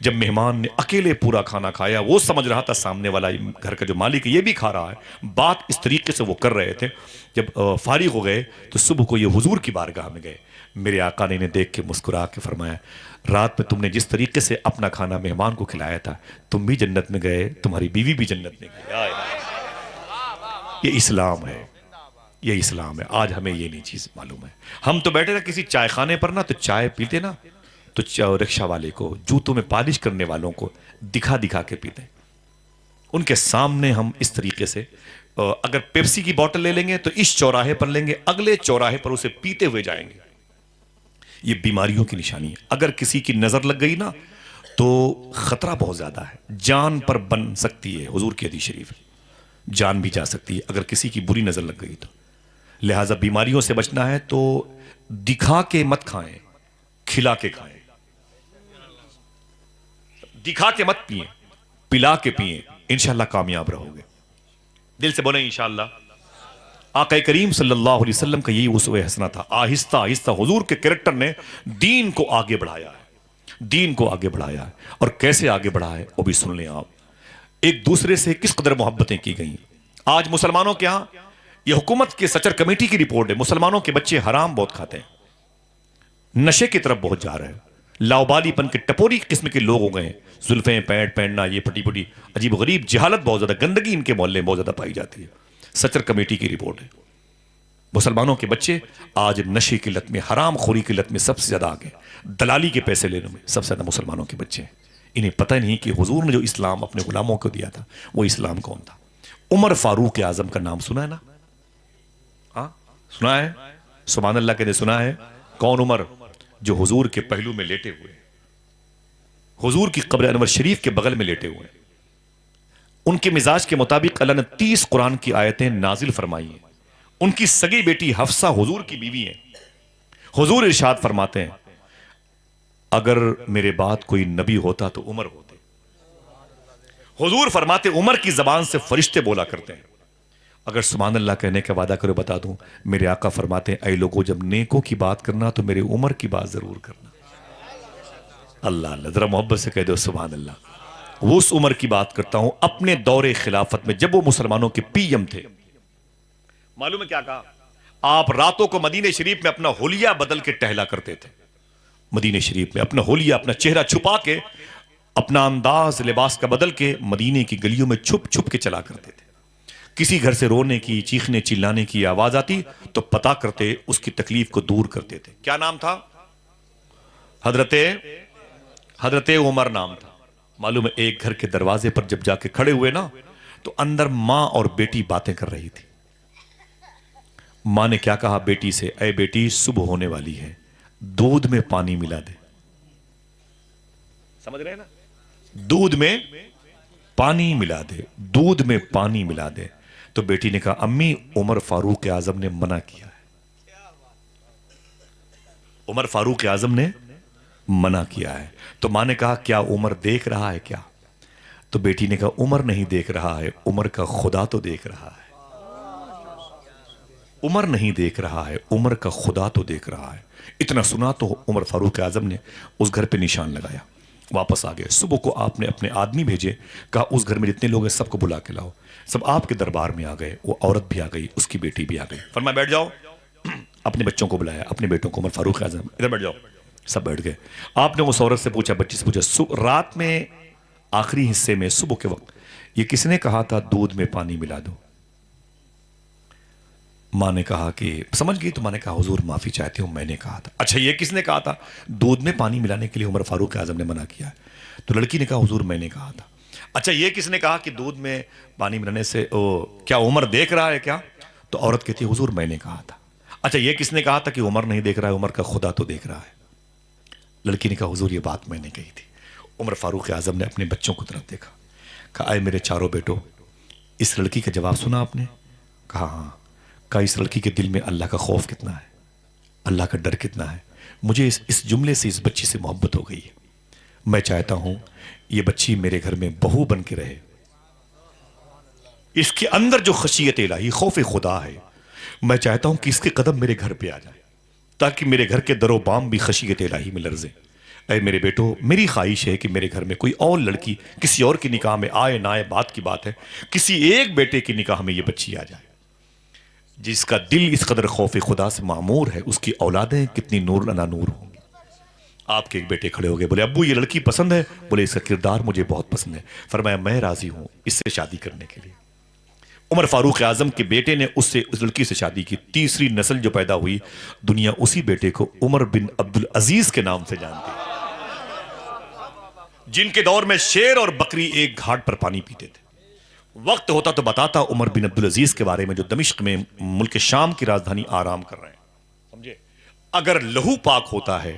جب مہمان نے اکیلے پورا کھانا کھایا, وہ سمجھ رہا تھا سامنے والا گھر کا جو مالک ہے یہ بھی کھا رہا ہے. بات اس طریقے سے وہ کر رہے تھے. جب فارغ ہو گئے تو صبح کو یہ حضور کی بارگاہ میں گئے. میرے آقا نے انہیں دیکھ کے مسکرا کے فرمایا رات میں تم نے جس طریقے سے اپنا کھانا مہمان کو کھلایا تھا تم بھی جنت میں گئے, تمہاری بیوی بھی جنت میں گئی. یہ اسلام ہے, یہ اسلام ہے. آج ہمیں یہ نہیں چیز معلوم ہے. ہم تو بیٹھے نا کسی چائے خانے پر نا, تو چائے پیتے نا تو رکشہ والے کو, جوتوں میں پالش کرنے والوں کو دکھا دکھا کے پیتے. ان کے سامنے ہم اس طریقے سے اگر پیپسی کی بوٹل لے لیں گے تو اس چوراہے پر لیں گے, اگلے چوراہے پر اسے پیتے ہوئے جائیں گے. یہ بیماریوں کی نشانی ہے. اگر کسی کی نظر لگ گئی نا تو خطرہ بہت زیادہ ہے, جان پر بن سکتی ہے. حضور کی حدیث شریف جان بھی جا سکتی ہے اگر کسی کی بری نظر لگ گئی تو. لہٰذا بیماریوں سے بچنا ہے تو دکھا کے مت کھائیں, کھلا کے کھائیں. دکھا کے مت پئیں, پلا کے پئیں, انشاءاللہ کامیاب رہو گے. دل سے بولیں انشاءاللہ. آقا کریم صلی اللہ علیہ وسلم کا یہی اسوہ حسنہ تھا. آہستہ آہستہ حضور کے کریکٹر نے دین کو آگے بڑھایا ہے, دین کو آگے بڑھایا ہے. اور کیسے آگے بڑھا ہے وہ بھی سن لیں آپ. ایک دوسرے سے کس قدر محبتیں کی گئیں. آج مسلمانوں کے ہاں, یہ حکومت کے سچر کمیٹی کی رپورٹ ہے, مسلمانوں کے بچے حرام بہت کھاتے ہیں, نشے کی طرف بہت جا رہے ہیں, لاؤبالی پن کے ٹپوری قسم کے لوگ ہو گئے ہیں. زلفیں پینٹ پہننا, یہ پھٹی پھٹی عجیب و غریب جہالت بہت زیادہ, گندگی ان کے محلے میں بہت زیادہ پائی جاتی ہے. سچر کمیٹی کی رپورٹ ہے. مسلمانوں کے بچے آج نشے کی لت میں, حرام خوری کی لت میں سب سے زیادہ آگے, دلالی کے پیسے لینے میں سب سے زیادہ مسلمانوں کے بچے ہیں. انہیں پتہ نہیں کہ حضور نے جو اسلام اپنے غلاموں کو دیا تھا وہ اسلام کون تھا. عمر فاروق اعظم کا نام سنا ہے نا؟ ہاں سنا ہے, سبحان اللہ کہتے سنا ہے. کون عمر؟ جو حضور کے پہلو میں لیٹے ہوئے, حضور کی قبر انور شریف کے بغل میں لیٹے ہوئے. ان کے مزاج کے مطابق اللہ نے 30 قرآن کی آیتیں نازل فرمائی ہیں. ان کی سگی بیٹی حفصہ حضور کی بیوی ہیں. حضور ارشاد فرماتے ہیں اگر میرے بعد کوئی نبی ہوتا تو عمر ہوتے. حضور فرماتے عمر کی زبان سے فرشتے بولا کرتے ہیں. اگر سبحان اللہ کہنے کا وعدہ کرو بتا دوں, میرے آقا فرماتے ہیں اے لوگوں جب نیکوں کی بات کرنا تو میرے عمر کی بات ضرور کرنا. اللہ اللہ, ذرا محبت سے کہہ دو سبحان اللہ. وہ اس عمر کی بات کرتا ہوں اپنے دور خلافت میں جب وہ مسلمانوں کے پی ایم تھے. معلوم ہے کیا کہا؟ آپ راتوں کو مدینہ شریف میں اپنا حلیہ بدل کے ٹہلا کرتے تھے. مدینہ شریف میں اپنا حلیہ, اپنا چہرہ چھپا کے, اپنا انداز لباس کا بدل کے مدینے کی گلیوں میں چھپ چھپ کے چلا کرتے تھے. کسی گھر سے رونے کی, چیخنے چلانے کی آواز آتی تو پتا کرتے, اس کی تکلیف کو دور کرتے تھے. کیا نام تھا؟ حضرت عمر نام تھا. معلوم ہے ایک گھر کے دروازے پر جب جا کے کھڑے ہوئے نا تو اندر ماں اور بیٹی باتیں کر رہی تھی. ماں نے کیا کہا بیٹی سے, اے بیٹی صبح ہونے والی ہے, دودھ میں پانی ملا دے. سمجھ رہے ہیں نا؟ دودھ میں پانی ملا دے, دودھ میں پانی ملا دے. تو بیٹی نے کہا امی عمر فاروق اعظم نے منع کیا ہے. عمر فاروق اعظم نے منع کیا ہے. تو ماں نے کہا کیا عمر دیکھ رہا ہے کیا؟ تو بیٹی نے کہا عمر نہیں دیکھ رہا ہے, عمر کا خدا تو دیکھ رہا ہے. عمر نہیں دیکھ رہا ہے, عمر کا خدا تو دیکھ رہا ہے. اتنا سنا تو عمر فاروق اعظم نے اس گھر پہ نشان لگایا, واپس آ گئے. صبح کو آپ نے اپنے آدمی بھیجے, کہا اس گھر میں جتنے لوگ ہیں سب کو بلا کے لاؤ. سب آپ کے دربار میں آ گئے. وہ عورت بھی آ گئی, اس کی بیٹی بھی آ گئی. فرمایا بیٹھ جاؤ. اپنے بچوں کو بلایا, اپنے بیٹوں کو, عمر فاروق اعظم ادھر بیٹھ جاؤ. سب بیٹھ گئے. آپ نے اس عورت سے پوچھا, بچی سے پوچھا, رات میں آخری حصے میں صبح کے وقت یہ کس نے کہا تھا دودھ میں پانی ملا دو؟ ماں نے کہا کہ سمجھ گئی. تو ماں نے کہا حضور معافی چاہتے ہوں, میں نے کہا تھا. اچھا یہ کس نے کہا تھا دودھ میں پانی ملانے کے لیے عمر فاروق اعظم نے منع کیا ہے؟ تو لڑکی نے کہا حضور میں نے کہا تھا. اچھا یہ کس نے کہا کہ دودھ میں پانی ملانے سے کیا عمر دیکھ رہا ہے کیا؟ تو عورت کہتی حضور میں نے کہا تھا. اچھا یہ کس نے کہا تھا کہ عمر نہیں دیکھ رہا ہے, عمر کا خدا تو دیکھ رہا ہے؟ لڑکی نے کہا حضور یہ بات میں نے کہی تھی. عمر فاروق اعظم نے اپنے بچوں کو طرف دیکھا, کہا اے میرے چاروں بیٹوں, اس لڑکی کا جواب سنا آپ نے؟ کہا ہاں. کہا اس لڑکی کے دل میں اللہ کا خوف کتنا ہے, اللہ کا ڈر کتنا ہے. مجھے اس جملے سے, اس بچی سے محبت ہو گئی ہے. میں چاہتا ہوں یہ بچی میرے گھر میں بہو بن کے رہے. اس کے اندر جو خشیت الہی, خوف خدا ہے, میں چاہتا ہوں کہ اس کے قدم میرے گھر پہ آ جائے تاکہ میرے گھر کے در و بام بھی خشیت الہی میں لرزے. اے میرے بیٹو, میری خواہش ہے کہ میرے گھر میں کوئی اور لڑکی کسی اور کی نکاح میں آئے نہ آئے بات کی بات ہے, کسی ایک بیٹے کی نکاح میں یہ بچی آ جائے. جس کا دل اس قدر خوف خدا سے معمور ہے، اس کی اولادیں کتنی نور انا نور ہوں گی۔ آپ کے ایک بیٹے کھڑے ہو گئے، بولے ابو یہ لڑکی پسند ہے؟ بولے اس کا کردار مجھے بہت پسند ہے۔ فرمایا میں راضی ہوں اس سے شادی کرنے کے لیے۔ عمر فاروق اعظم کے بیٹے نے اس لڑکی سے شادی کی۔ تیسری نسل جو پیدا ہوئی، دنیا اسی بیٹے کو عمر بن عبدالعزیز کے نام سے جانتی ہے، جن کے دور میں شیر اور بکری ایک گھاٹ پر پانی پیتے تھے۔ وقت ہوتا تو بتاتا عمر بن عبدالعزیز کے بارے میں، جو دمشق میں ملک شام کی راجدھانی آرام کر رہے ہیں، سمجھے؟ اگر لہو پاک ہوتا ہے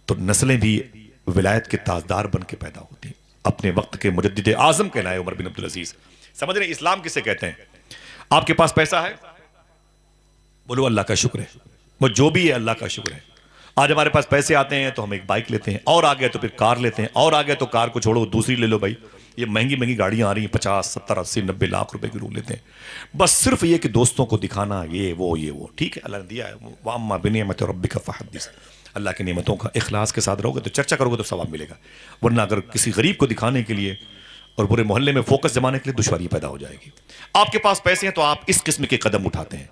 تو نسلیں بھی ولایت کے تاجدار بن کے پیدا ہوتی ہیں۔ اپنے وقت کے مجدد اعظم کہلائے عمر بن عبدالعزیز۔ سمجھ رہے اسلام کسے کہتے ہیں؟ آپ کے پاس پیسہ ہے؟ بولو اللہ کا شکر ہے، وہ جو بھی ہے اللہ کا شکر ہے۔ آج ہمارے پاس پیسے آتے ہیں تو ہم ایک بائک لیتے ہیں، اور آگے تو پھر کار لیتے ہیں، اور آگے تو کار کو چھوڑو دوسری لے لو۔ بھائی یہ مہنگی مہنگی گاڑیاں آ رہی ہیں، 50 70 80 90 لاکھ روپے کی روح لیتے ہیں، بس صرف یہ کہ دوستوں کو دکھانا، یہ وہ ٹھیک ہے، اللہ نے دیا ہے۔ وَأَمَّا بِنِعْمَةِ رَبِّكَ فَحَدِّثْ، اللہ کی نعمتوں کا اخلاص کے ساتھ رہو گے تو چرچا کرو گے تو ثواب ملے گا، ورنہ اگر کسی غریب کو دکھانے کے لیے اور برے محلے میں فوکس جمانے کے لیے دشواری پیدا ہو جائے گی۔ آپ کے پاس پیسے ہیں تو آپ اس قسم کے قدم اٹھاتے ہیں۔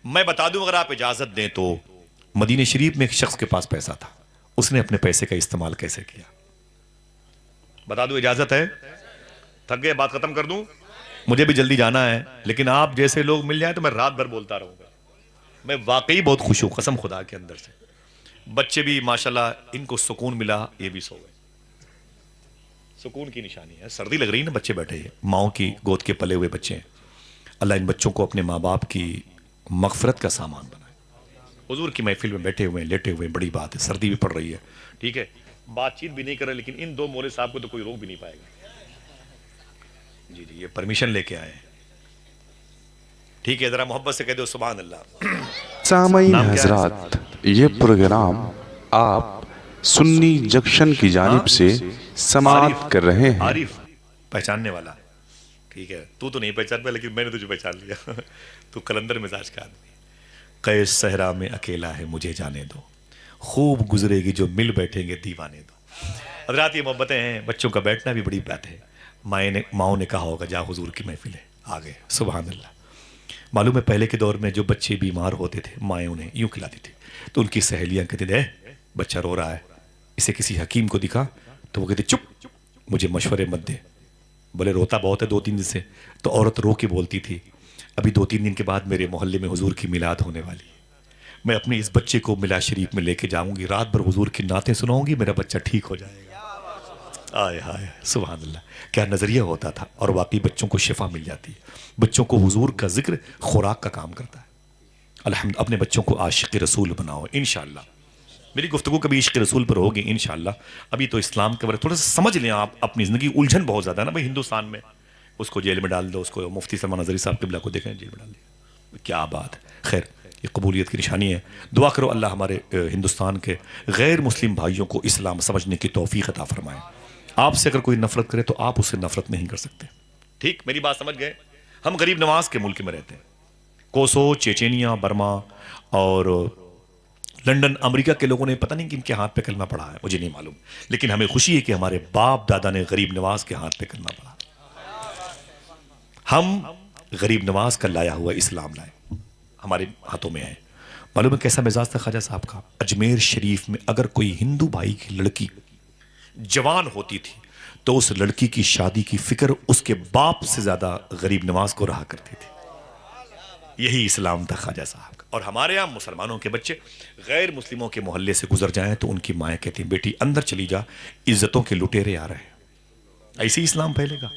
میں بتا دوں اگر آپ اجازت دیں تو مدینہ شریف میں ایک شخص کے پاس پیسہ تھا، اس نے اپنے پیسے کا استعمال کیسے کیا؟ بتا دوں اجازت ہے؟ تھک گئے بات ختم کر دوں؟ مجھے بھی جلدی جانا ہے، لیکن آپ جیسے لوگ مل جائیں تو میں رات بھر بولتا رہوں گا۔ میں واقعی بہت خوش ہوں قسم خدا کے اندر سے۔ بچے بھی ماشاءاللہ ان کو سکون ملا، یہ بھی سو گئے۔ سکون کی نشانی ہے، سردی لگ رہی ہے نا، بچے بیٹھے ہیں، ماؤں کی گود کے پلے ہوئے بچے ہیں۔ اللہ ان بچوں کو اپنے ماں باپ کی مغفرت کا سامان بنائے۔ حضور کی محفل میں بیٹھے ہوئے ہیں، لیٹے ہوئے ہیں، بڑی بات ہے، سردی بھی پڑ رہی ہے، ٹھیک ہے، بات چیت بھی نہیں کر رہے، لیکن ان دو مولوی صاحب کو تو کوئی روک بھی نہیں پائے گا۔ جی یہ پرمیشن لے کے آئے ہیں، ٹھیک ہے، ذرا محبت سے کہہ دو سبحان اللہ۔ سامعین حضرات، یہ پروگرام آپ سنی جنکشن کی جانب سے سماعت کر رہے ہیں۔ عارف پہچاننے والا، ٹھیک ہے، تو نہیں پہچان پایا لیکن میں نے تجھے پہچان لیا۔ تو کلندر مزاج کا آدمی۔ قیس صحرا میں اکیلا ہے مجھے جانے دو، خوب گزرے گی جو مل بیٹھیں گے دیوانے دو۔ حضرات یہ محبتیں ہیں، بچوں کا بیٹھنا بھی بڑی بات ہے۔ ماؤں نے کہا ہوگا جا حضور کی محفل ہے، آگے سبحان اللہ۔ معلوم ہے پہلے کے دور میں جو بچے بیمار ہوتے تھے مائیں انہیں یوں کھلاتی تھی، تو ان کی سہیلیاں کہتی تھے بچہ رو رہا ہے، اسے کسی حکیم کو دکھا، تو وہ کہتے چپ مجھے مشورے مت دے۔ بولے روتا بہت ہے 2-3 دن سے، تو عورت رو کے بولتی تھی ابھی 2-3 دن کے بعد میرے محلے میں حضور کی میلاد ہونے والی ہے، میں اپنے اس بچے کو میلاد شریف میں لے کے جاؤں گی، رات بھر حضور کی نعتیں سناؤں گی، میرا بچہ ٹھیک ہو جائے گا۔ آئے ہائے سبحان اللہ، کیا نظریہ ہوتا تھا، اور واقعی بچوں کو شفا مل جاتی ہے۔ بچوں کو حضور کا ذکر خوراک کا کام کرتا ہے۔ الحمد اپنے بچوں کو عاشق رسول بناؤ انشاءاللہ۔ میری گفتگو کبھی عشق رسول پر ہوگی انشاءاللہ۔ ابھی تو اسلام کے بارے تھوڑا سا سمجھ لیں آپ، اپنی زندگی الجھن بہت زیادہ ہے نا بھائی ہندوستان میں، اس کو جیل میں ڈال دو، اس کو مفتی سلمان نظری صاحب قبلہ کو دیکھیں جیل میں ڈال دیا، کیا بات ہے۔ خیر یہ قبولیت کی نشانی ہے، دعا کرو اللہ ہمارے ہندوستان کے غیر مسلم بھائیوں کو اسلام سمجھنے کی توفیق عطا فرمائے۔ آپ سے اگر کوئی نفرت کرے تو آپ اس سے نفرت نہیں کر سکتے، ٹھیک، میری بات سمجھ گئے۔ ہم غریب نواز کے ملک میں رہتے ہیں، کوسو، چیچینیا، برما اور لنڈن، امریکہ کے لوگوں نے پتہ نہیں کہ ان کے ہاتھ پہ کلمہ پڑھا ہے، مجھے نہیں معلوم، لیکن ہمیں خوشی ہے کہ ہمارے باپ دادا نے غریب نواز کے ہاتھ پہ کلمہ پڑھا۔ ہم غریب نواز کا لایا ہوا اسلام لائے، ہمارے ہاتھوں میں ہے۔ معلوم ہے کیسا مزاج تھا خواجہ صاحب کا؟ اجمیر شریف میں اگر کوئی ہندو بھائی کی لڑکی جوان ہوتی تھی تو اس لڑکی کی شادی کی فکر اس کے باپ سے زیادہ غریب نواز کو رہا کرتی تھی۔ یہی اسلام تھا خواجہ صاحب کا۔ اور ہمارے یہاں مسلمانوں کے بچے غیر مسلموں کے محلے سے گزر جائیں تو ان کی مائیں کہتی ہیں بیٹی اندر چلی جا، عزتوں کے لٹیرے آ رہے ہیں۔ ایسے ہی اسلام پھیلے گا،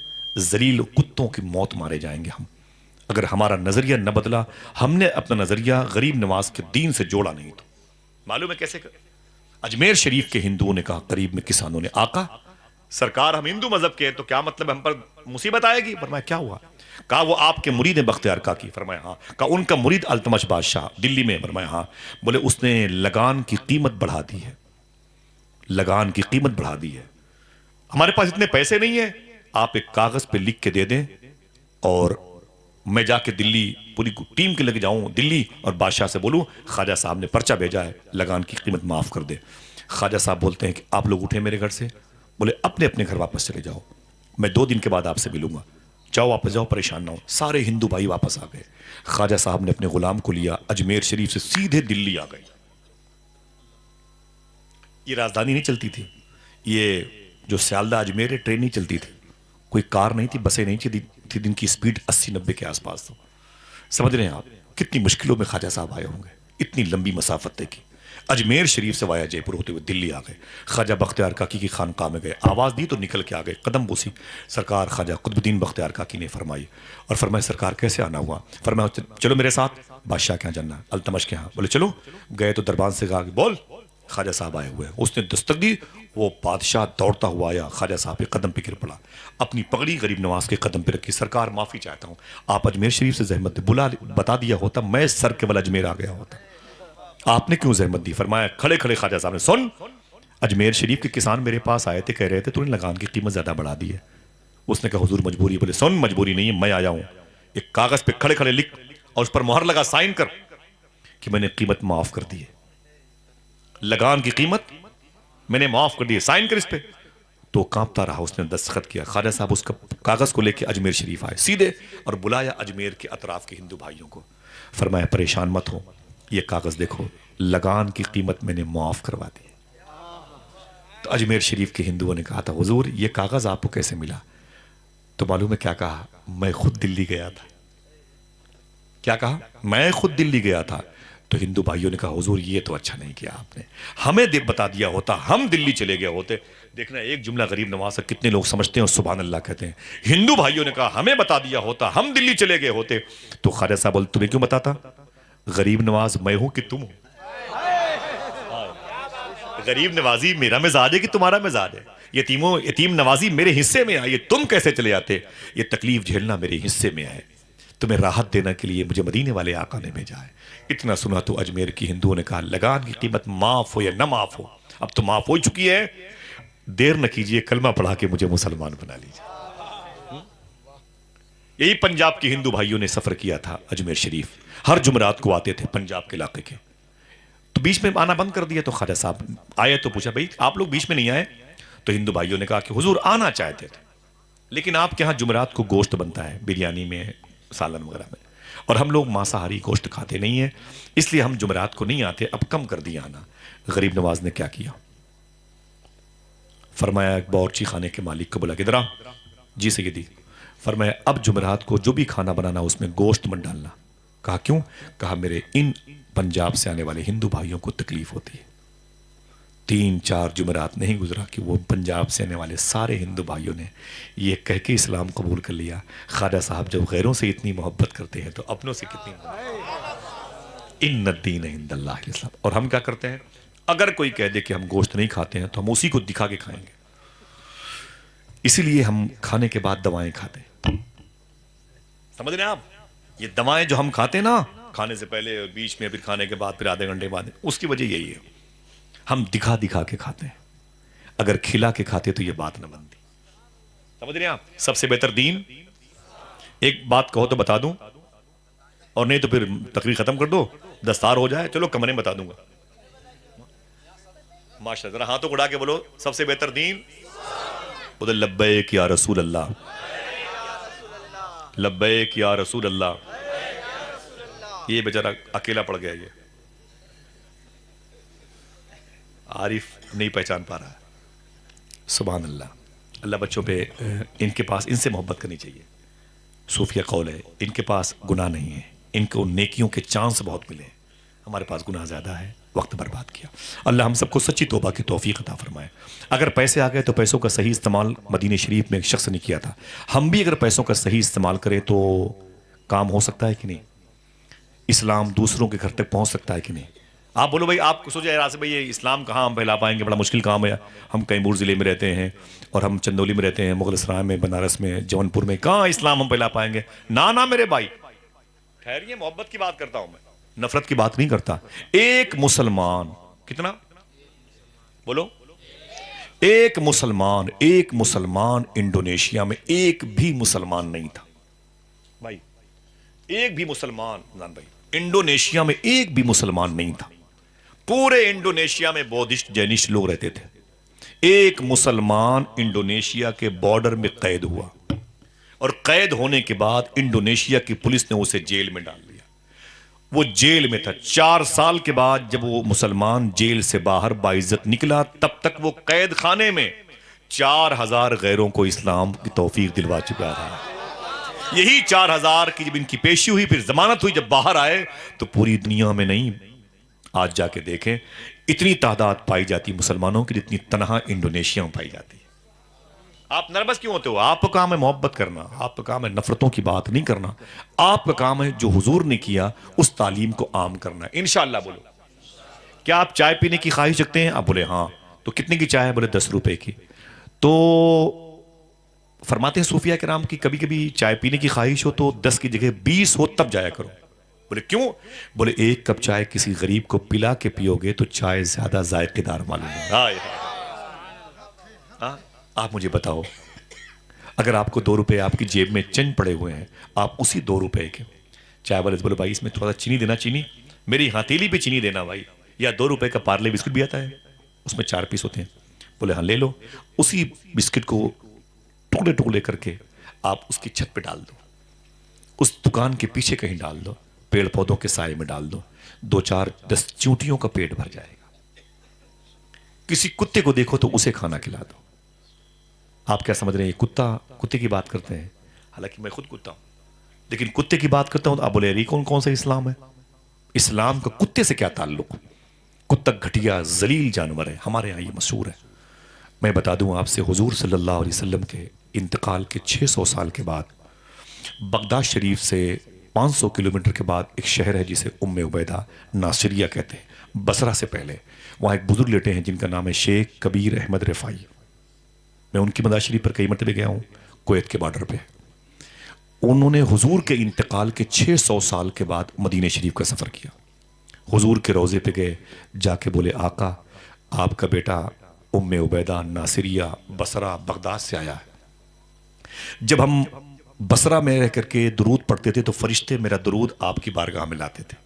ذلیل کتوں کی موت مارے جائیں گے ہم اگر ہمارا نظریہ نہ بدلا، ہم نے اپنا نظریہ غریب نواز کے دین سے جوڑا نہیں تو۔ معلوم ہے کیسے اجمیر شریف کے ہندوؤں نے کہا، قریب میں کسانوں نے، آقا سرکار ہم ہندو مذہب کے ہیں تو کیا مطلب ہم پر مصیبت آئے گی؟ فرمایا کیا ہوا؟ کہا وہ آپ کے مرید ہیں بختیار کا کی؟ فرمایا ہاں۔ کہا ان کا مرید التمش بادشاہ دلی میں؟ فرمایا ہاں۔ بولے اس نے لگان کی قیمت بڑھا دی ہے، لگان کی قیمت بڑھا دی ہے، ہمارے پاس اتنے پیسے نہیں ہیں، آپ ایک کاغذ پہ لکھ کے دے دیں اور میں جا کے دلی پوری ٹیم کے لے کے جاؤں دلی اور بادشاہ سے بولوں خواجہ صاحب نے پرچہ بھیجا ہے، لگان کی قیمت معاف کر دے۔ خواجہ صاحب بولتے ہیں کہ آپ لوگ اٹھے میرے گھر سے، بولے اپنے اپنے گھر واپس چلے جاؤ، میں 2 دن کے بعد آپ سے ملوں گا۔ جاؤ واپس جاؤ، پریشان نہ ہو۔ سارے ہندو بھائی واپس آ گئے۔ خواجہ صاحب نے اپنے غلام کو لیا، اجمیر شریف سے سیدھے دلی آ گئے۔ یہ راجدھانی نہیں چلتی تھی، یہ جو سیالدہ اجمیر ہے ٹرین نہیں چلتی تھی، کوئی کار نہیں تھی، بسیں نہیں تھی، جن کی سپیڈ 80-90 کے آس پاس تھا۔ سمجھ رہے ہیں آپ کتنی مشکلوں میں خواجہ صاحب آئے ہوں گے، اتنی لمبی مسافت طے کی۔ اجمیر شریف سے وایا جے پور ہوتے ہوئے دلی آ گئے، خواجہ بختیار کاکی کی خانقاہ میں گئے، آواز دی تو نکل کے آ گئے، قدم بوسی۔ سرکار خواجہ قطب الدین بختیار کاکی نے فرمائی، اور فرمایا سرکار کیسے آنا ہوا؟ فرمایا چلو میرے ساتھ بادشاہ کے یہاں جانا، التمش کے یہاں۔ بولے چلو، گئے تو دربان سے کہا کہ بول، خواجہ صاحب آئے ہوئے۔ اس نے دستک دی، وہ بادشاہ دوڑتا ہوا آیا، خواجہ صاحب کے قدم پہ گر پڑا، اپنی پگڑی غریب نواز کے قدم پہ رکھی، سرکار معافی چاہتا ہوں، آپ اجمیر شریف سے زحمت بتا دیا ہوتا، میں سر کے بل اجمیر آ گیا ہوتا، آپ نے کیوں زحمت دی؟ فرمایا کھڑے کھڑے خواجہ صاحب نے، سن، اجمیر شریف کے کسان میرے پاس آئے تھے، کہہ رہے تھے تو نے لگان کی قیمت زیادہ بڑھا دی ہے۔ اس نے کہا حضور مجبوری۔ بولے سن، مجبوری نہیں ہے، میں آیا ہوں، ایک کاغذ پہ کھڑے کھڑے لکھ اور اس پر مہر لگا، سائن کر کہ میں نے قیمت معاف کر دی ہے، لگان کی قیمت میں نے معاف کر دی ہے، سائن کر اس پہ۔ تو کانپتا رہا، اس نے دستخط کیا۔ خواجہ صاحب اس کا کاغذ کو لے کے اجمیر شریف آئے سیدھے، اور بلایا اجمیر کے اطراف کے ہندو بھائیوں کو، فرمایا پریشان مت ہو، یہ کاغذ دیکھو، لگان کی قیمت میں نے معاف کروا دی۔ تو اجمیر شریف کے ہندوؤں نے کہا تھا حضور یہ کاغذ آپ کو کیسے ملا؟ تو معلوم ہے کیا کہا؟ میں خود دلی گیا تھا۔ کیا کہا؟ میں خود دلی گیا تھا۔ تو ہندو بھائیوں نے کہا حضور یہ تو اچھا نہیں کیا آپ نے، ہمیں بتا دیا ہوتا، ہم دلی چلے گئے ہوتے۔ دیکھنا ایک جملہ غریب نواز سے کتنے لوگ سمجھتے ہیں اور سبحان اللہ کہتے ہیں۔ ہندو بھائیوں نے کہا ہمیں بتا دیا ہوتا، ہم دلی چلے گئے ہوتے۔ تو خواجہ صاحب بول تمہیں کیوں بتاتا؟ غریب نواز میں ہوں کہ تم ہو؟ غریب نوازی میرا مزاج ہے کہ تمہارا مزاج ہے؟ یتیم نوازی میرے حصے میں آئی، تم کیسے چلے آتے؟ یہ تکلیف جھیلنا میرے حصے میں ہے، تمہیں راحت دینے کے لیے مجھے مدینے والے آقا نے بھیجا ہے۔ اتنا سنا تو اجمیر کی ہندوؤں نے کہا لگان کی قیمت معاف ہو یا نہ معاف ہو، اب تو معاف ہو چکی ہے، دیر نہ کیجئے، کلمہ پڑھا کے مجھے مسلمان بنا لیجئے۔ یہی پنجاب کے ہندو بھائیوں نے سفر کیا تھا اجمیر شریف، ہر جمعرات کو آتے تھے پنجاب کے علاقے کے، تو بیچ میں آنا بند کر دیا۔ تو خواجہ صاحب آئے تو پوچھا بھائی آپ لوگ بیچ میں نہیں آئے؟ تو ہندو بھائیوں نے کہا کہ حضور آنا چاہتے تھے، لیکن آپ کے ہاں جمعرات کو گوشت بنتا ہے، بریانی میں، سالن وغیرہ میں، اور ہم لوگ مانساہاری گوشت کھاتے نہیں ہیں، اس لیے ہم جمعرات کو نہیں آتے، اب کم کر دیا آنا۔ غریب نواز نے کیا کیا؟ فرمایا ایک باورچی خانے کے مالک کو بلا کے ادھر آ۔ جی سیدی۔ فرمایا اب جمعرات کو جو بھی کھانا بنانا اس میں گوشت مت ڈالنا۔ کہا کیوں؟ کہا میرے ان پنجاب سے آنے والے ہندو بھائیوں کو تکلیف ہوتی ہے۔ 3-4 جمعرات نہیں گزرا کہ وہ پنجاب سے آنے والے سارے ہندو بھائیوں نے یہ کہہ کے اسلام قبول کر لیا۔ خواجہ صاحب جب غیروں سے اتنی محبت کرتے ہیں تو اپنوں سے کتنی محبت؟ ان الدین عند اللہ الاسلام۔ اور ہم کیا کرتے ہیں؟ اگر کوئی کہہ دے کہ ہم گوشت نہیں کھاتے ہیں تو ہم اسی کو دکھا کے کھائیں گے، اسی لیے ہم کھانے کے بعد دوائیں کھاتے ہیں۔ سمجھ رہے ہیں آپ؟ یہ دوائیں جو ہم کھاتے ہیں نا، کھانے سے پہلے اور بیچ میں، پھر کھانے کے بعد، پھر آدھے گھنٹے بعد، اس کی وجہ یہی ہے، ہم دکھا دکھا کے کھاتے ہیں۔ اگر کھلا کے کھاتے تو یہ بات نہ بنتی۔ سمجھ رہے ہیں آپ؟ سب سے بہتر دین، ایک بات کہو تو بتا دوں، اور نہیں تو پھر تقریر ختم کر دو، دستار ہو جائے، چلو کمرے میں بتا دوں گا۔ ماشاء اللہ، ذرا ہاتھوں کو اڑا کے بولو سب سے بہتر دین۔ بولو لبیک یا رسول اللہ، لبیک یا رسول اللہ۔ یہ بیچارہ اکیلا پڑ گیا، یہ عارف نہیں پہچان پا رہا ہے۔ سبحان اللہ۔ اللہ بچوں پہ ان کے پاس ان سے محبت کرنی چاہیے۔ صوفیہ قول ہے ان کے پاس گناہ نہیں ہے، ان کو نیکیوں کے چانس بہت ملے، ہمارے پاس گناہ زیادہ ہے، وقت برباد کیا۔ اللہ ہم سب کو سچی توبہ کی توفیق عطا فرمائے۔ اگر پیسے آ گئے تو پیسوں کا صحیح استعمال مدینہ شریف میں ایک شخص نے کیا تھا، ہم بھی اگر پیسوں کا صحیح استعمال کریں تو کام ہو سکتا ہے کہ نہیں؟ اسلام دوسروں کے گھر تک پہنچ سکتا ہے کہ نہیں؟ آپ بولو بھائی، آپ کو سوچے راز بھائی یہ اسلام کہاں ہم پھیلا پائیں گے، بڑا مشکل کام ہے، ہم کیمور ضلع میں رہتے ہیں اور ہم چندولی میں رہتے ہیں، مغل سرائے میں، بنارس میں، جون پور میں، کہاں اسلام ہم پھیلا پائیں گے؟ نہ میرے بھائی، ٹھہریے، محبت کی بات کرتا ہوں میں، نفرت کی بات نہیں کرتا۔ ایک مسلمان، کتنا بولو؟ ایک مسلمان انڈونیشیا میں ایک بھی مسلمان نہیں تھا بھائی، ایک بھی مسلمان بھائی انڈونیشیا میں ایک بھی مسلمان نہیں تھا۔ پورے انڈونیشیا میں بودھسٹ جینسٹ لوگ رہتے تھے، ایک مسلمان انڈونیشیا کے بارڈر میں قید ہوا، اور قید ہونے کے بعد انڈونیشیا کی پولیس نے اسے جیل میں ڈال دیا. وہ جیل میں تھا. 4 سال کے بعد جب وہ مسلمان جیل سے باہر باعزت نکلا, تب تک وہ قید خانے میں 4000 غیروں کو اسلام کی توفیق دلوا چکا تھا. یہی 4000 کی جب ان کی پیشی ہوئی, پھر ضمانت ہوئی, جب باہر آئے تو پوری دنیا میں نہیں, آج جا کے دیکھیں اتنی تعداد پائی جاتی مسلمانوں کی جتنی تنہا انڈونیشیا میں پائی جاتی ہے. آپ نروس کیوں ہوتے ہو؟ آپ کا کام ہے محبت کرنا, آپ کا کام ہے نفرتوں کی بات نہیں کرنا, آپ کا کام ہے جو حضور نے کیا اس تعلیم کو عام کرنا. انشاءاللہ. بولو, کیا آپ چائے پینے کی خواہش رکھتے ہیں؟ آپ بولے ہاں. تو کتنے کی چائے؟ بولے 10 روپے کی. تو فرماتے ہیں صوفیہ کرام کی کبھی کبھی چائے پینے کی خواہش ہو تو 10 کی جگہ 20 ہو تب جایا کرو. بولے کیوں؟ بولے 1 کپ چائے کسی غریب کو پلا کے پیو گے تو چائے زیادہ ذائقے دار معلوم ہے. آپ مجھے بتاؤ, اگر آپ کو 2 روپے آپ کی جیب میں چند پڑے ہوئے ہیں, آپ اسی 2 روپے کے چائے والے سے بولے بھائی اس میں تھوڑا سا چینی دینا, چینی میری ہتھیلی پہ چینی دینا بھائی, یا 2 روپے کا پارلے بسکٹ بھی آتا ہے اس میں 4 پیس ہوتے ہیں. بولے ہاں لے لو. اسی بسکٹ کو ٹکڑے ٹکڑے کر کے آپ اس کی چھت پہ ڈال دو, اس دکان کے پیچھے کہیں ڈال دو, پیڑ پودوں کے سائے میں ڈال دو, 2-4-10 چونٹیوں کا پیٹ بھر جائے گا. کسی کتے کو دیکھو تو اسے کھانا کھلا دو. آپ کیا سمجھ رہے ہیں یہ کتے کی بات کرتے ہیں؟ حالانکہ میں خود کتا ہوں, لیکن کتے کی بات کرتا ہوں تو آپ بولے یار کون سا اسلام ہے؟ اسلام کا کتے سے کیا تعلق؟ کتا گھٹیا ذلیل جانور ہے. ہمارے یہاں یہ مشہور ہے. میں بتا دوں آپ سے, حضور صلی اللہ علیہ وسلم کے انتقال کے 600 سال کے بعد بغداد شریف سے 500 کلومیٹر کے بعد ایک شہر ہے جسے ام عبیدہ ناصریہ کہتے ہیں, بصرہ سے پہلے. وہاں ایک بزرگ لیٹے ہیں جن کا نام ہے شیخ کبیر احمد رفاعی. میں ان کی مزار شریف پر کئی مرتبہ گیا ہوں, کویت کے بارڈر پہ. انہوں نے حضور کے انتقال کے 600 سال کے بعد مدینہ شریف کا سفر کیا. حضور کے روضے پہ گئے, جا کے بولے آقا آپ کا بیٹا ام عبیدہ ناصریہ بصرہ بغداد سے آیا ہے. جب ہم بصرہ میں رہ کر کے درود پڑھتے تھے تو فرشتے میرا درود آپ کی بارگاہ میں لاتے تھے.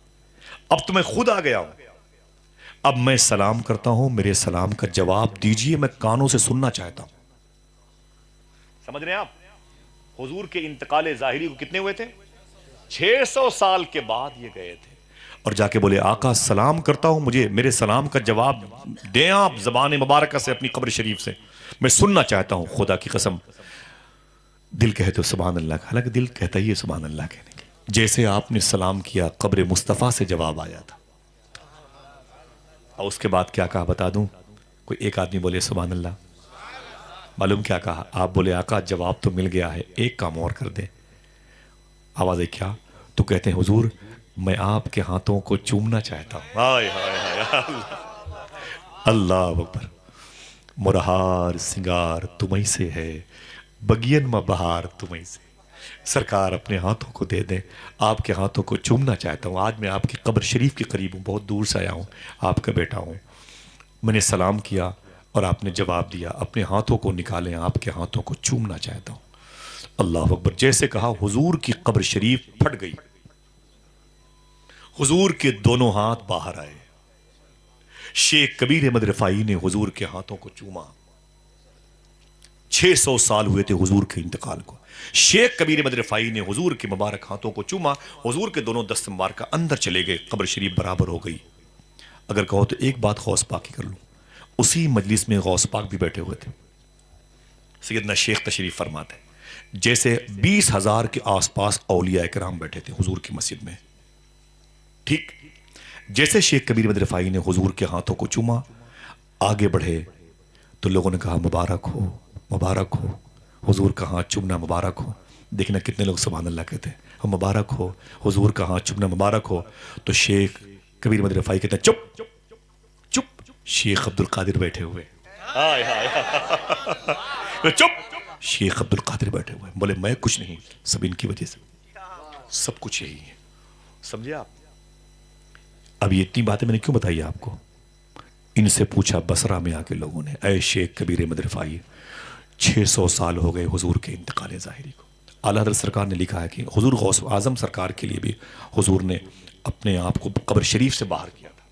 اب تو میں خود آ گیا ہوں, اب میں سلام کرتا ہوں, میرے سلام کا جواب دیجئے, میں کانوں سے سننا چاہتا ہوں. سمجھ رہے ہیں آپ؟ حضور کے انتقال ظاہری کو کتنے ہوئے تھے؟ 600 سال کے بعد یہ گئے تھے. اور جا کے بولے آقا سلام کرتا ہوں, مجھے میرے سلام کا جواب دیں آپ زبان مبارکہ سے, اپنی قبر شریف سے, میں سننا چاہتا ہوں. خدا کی قسم دل کہتے ہو سبحان اللہ, حالانکہ دل کہتا ہی ہے سبحان اللہ کہنے کی. جیسے آپ نے سلام کیا قبر مصطفیٰ سے جواب آیا تھا. اور اس کے بعد کیا کہا بتا دوں؟ کوئی ایک آدمی بولے سبحان اللہ, معلوم کیا کہا؟ آپ بولے آقا جواب تو مل گیا ہے, ایک کام اور کر دے. آواز ہے کیا؟ تو کہتے ہیں حضور میں آپ کے ہاتھوں کو چومنا چاہتا ہوں. ہائے ہائے ہائے, اللہ اکبر. مرہار سنگار تمہیں سے ہے, بگین میں بہار تمہیں سے. سرکار اپنے ہاتھوں کو دے دیں, آپ کے ہاتھوں کو چومنا چاہتا ہوں. آج میں آپ کی قبر شریف کے قریب ہوں, بہت دور سے آیا ہوں, آپ کا بیٹا ہوں. میں نے سلام کیا اور آپ نے جواب دیا, اپنے ہاتھوں کو نکالیں, آپ کے ہاتھوں کو چومنا چاہتا ہوں. اللہ اکبر. جیسے کہا حضور کی قبر شریف پھٹ گئی, حضور کے دونوں ہاتھ باہر آئے. شیخ کبیر احمد رفاعی نے حضور کے ہاتھوں کو چوما. 600 سال ہوئے تھے حضور کے انتقال کو. شیخ کبیر احمد رفاعی نے حضور کے مبارک ہاتھوں کو چوما. حضور کے دونوں دست مبارکہ اندر چلے گئے, قبر شریف برابر ہو گئی. اگر کہو تو ایک بات غوث پاک کی کر لوں, اسی مجلس میں غوث پاک بھی بیٹھے ہوئے تھے. سیدنا شیخ تشریف فرماتے جیسے 20,000 کے آس پاس اولیاء کرام بیٹھے تھے حضور کی مسجد میں. ٹھیک جیسے شیخ کبیر احمد رفاعی نے حضور کے ہاتھوں کو چوما, آگے بڑھے تو لوگوں نے کہا مبارک ہو مبارک ہو, حضور کا ہاتھ چومنا مبارک ہو. دیکھنا کتنے لوگ سبحان اللہ کہتے ہیں, مبارک ہو حضور کا ہاتھ چومنا مبارک ہو. تو شیخ کبیر احمد رفاعی کہتے ہیں چپ چپ. شیخ عبد القادر بیٹھے ہوئے, چپ. شیخ عبد القادر بیٹھے ہوئے, بولے میں کچھ نہیں, سب ان کی وجہ سے, سب کچھ یہی ہے. سمجھے آپ؟ اب یہ اتنی باتیں میں نے کیوں بتائی آپ کو؟ ان سے پوچھا بصرہ میں آ کے لوگوں نے, اے شیخ کبیر احمد رفاعی 600 سال ہو گئے حضور کے انتقال ظاہری کو. اعلیٰ حضرت سرکار نے لکھا ہے کہ حضور غوث اعظم سرکار کے لیے بھی حضور نے اپنے آپ کو قبر شریف سے باہر کیا تھا.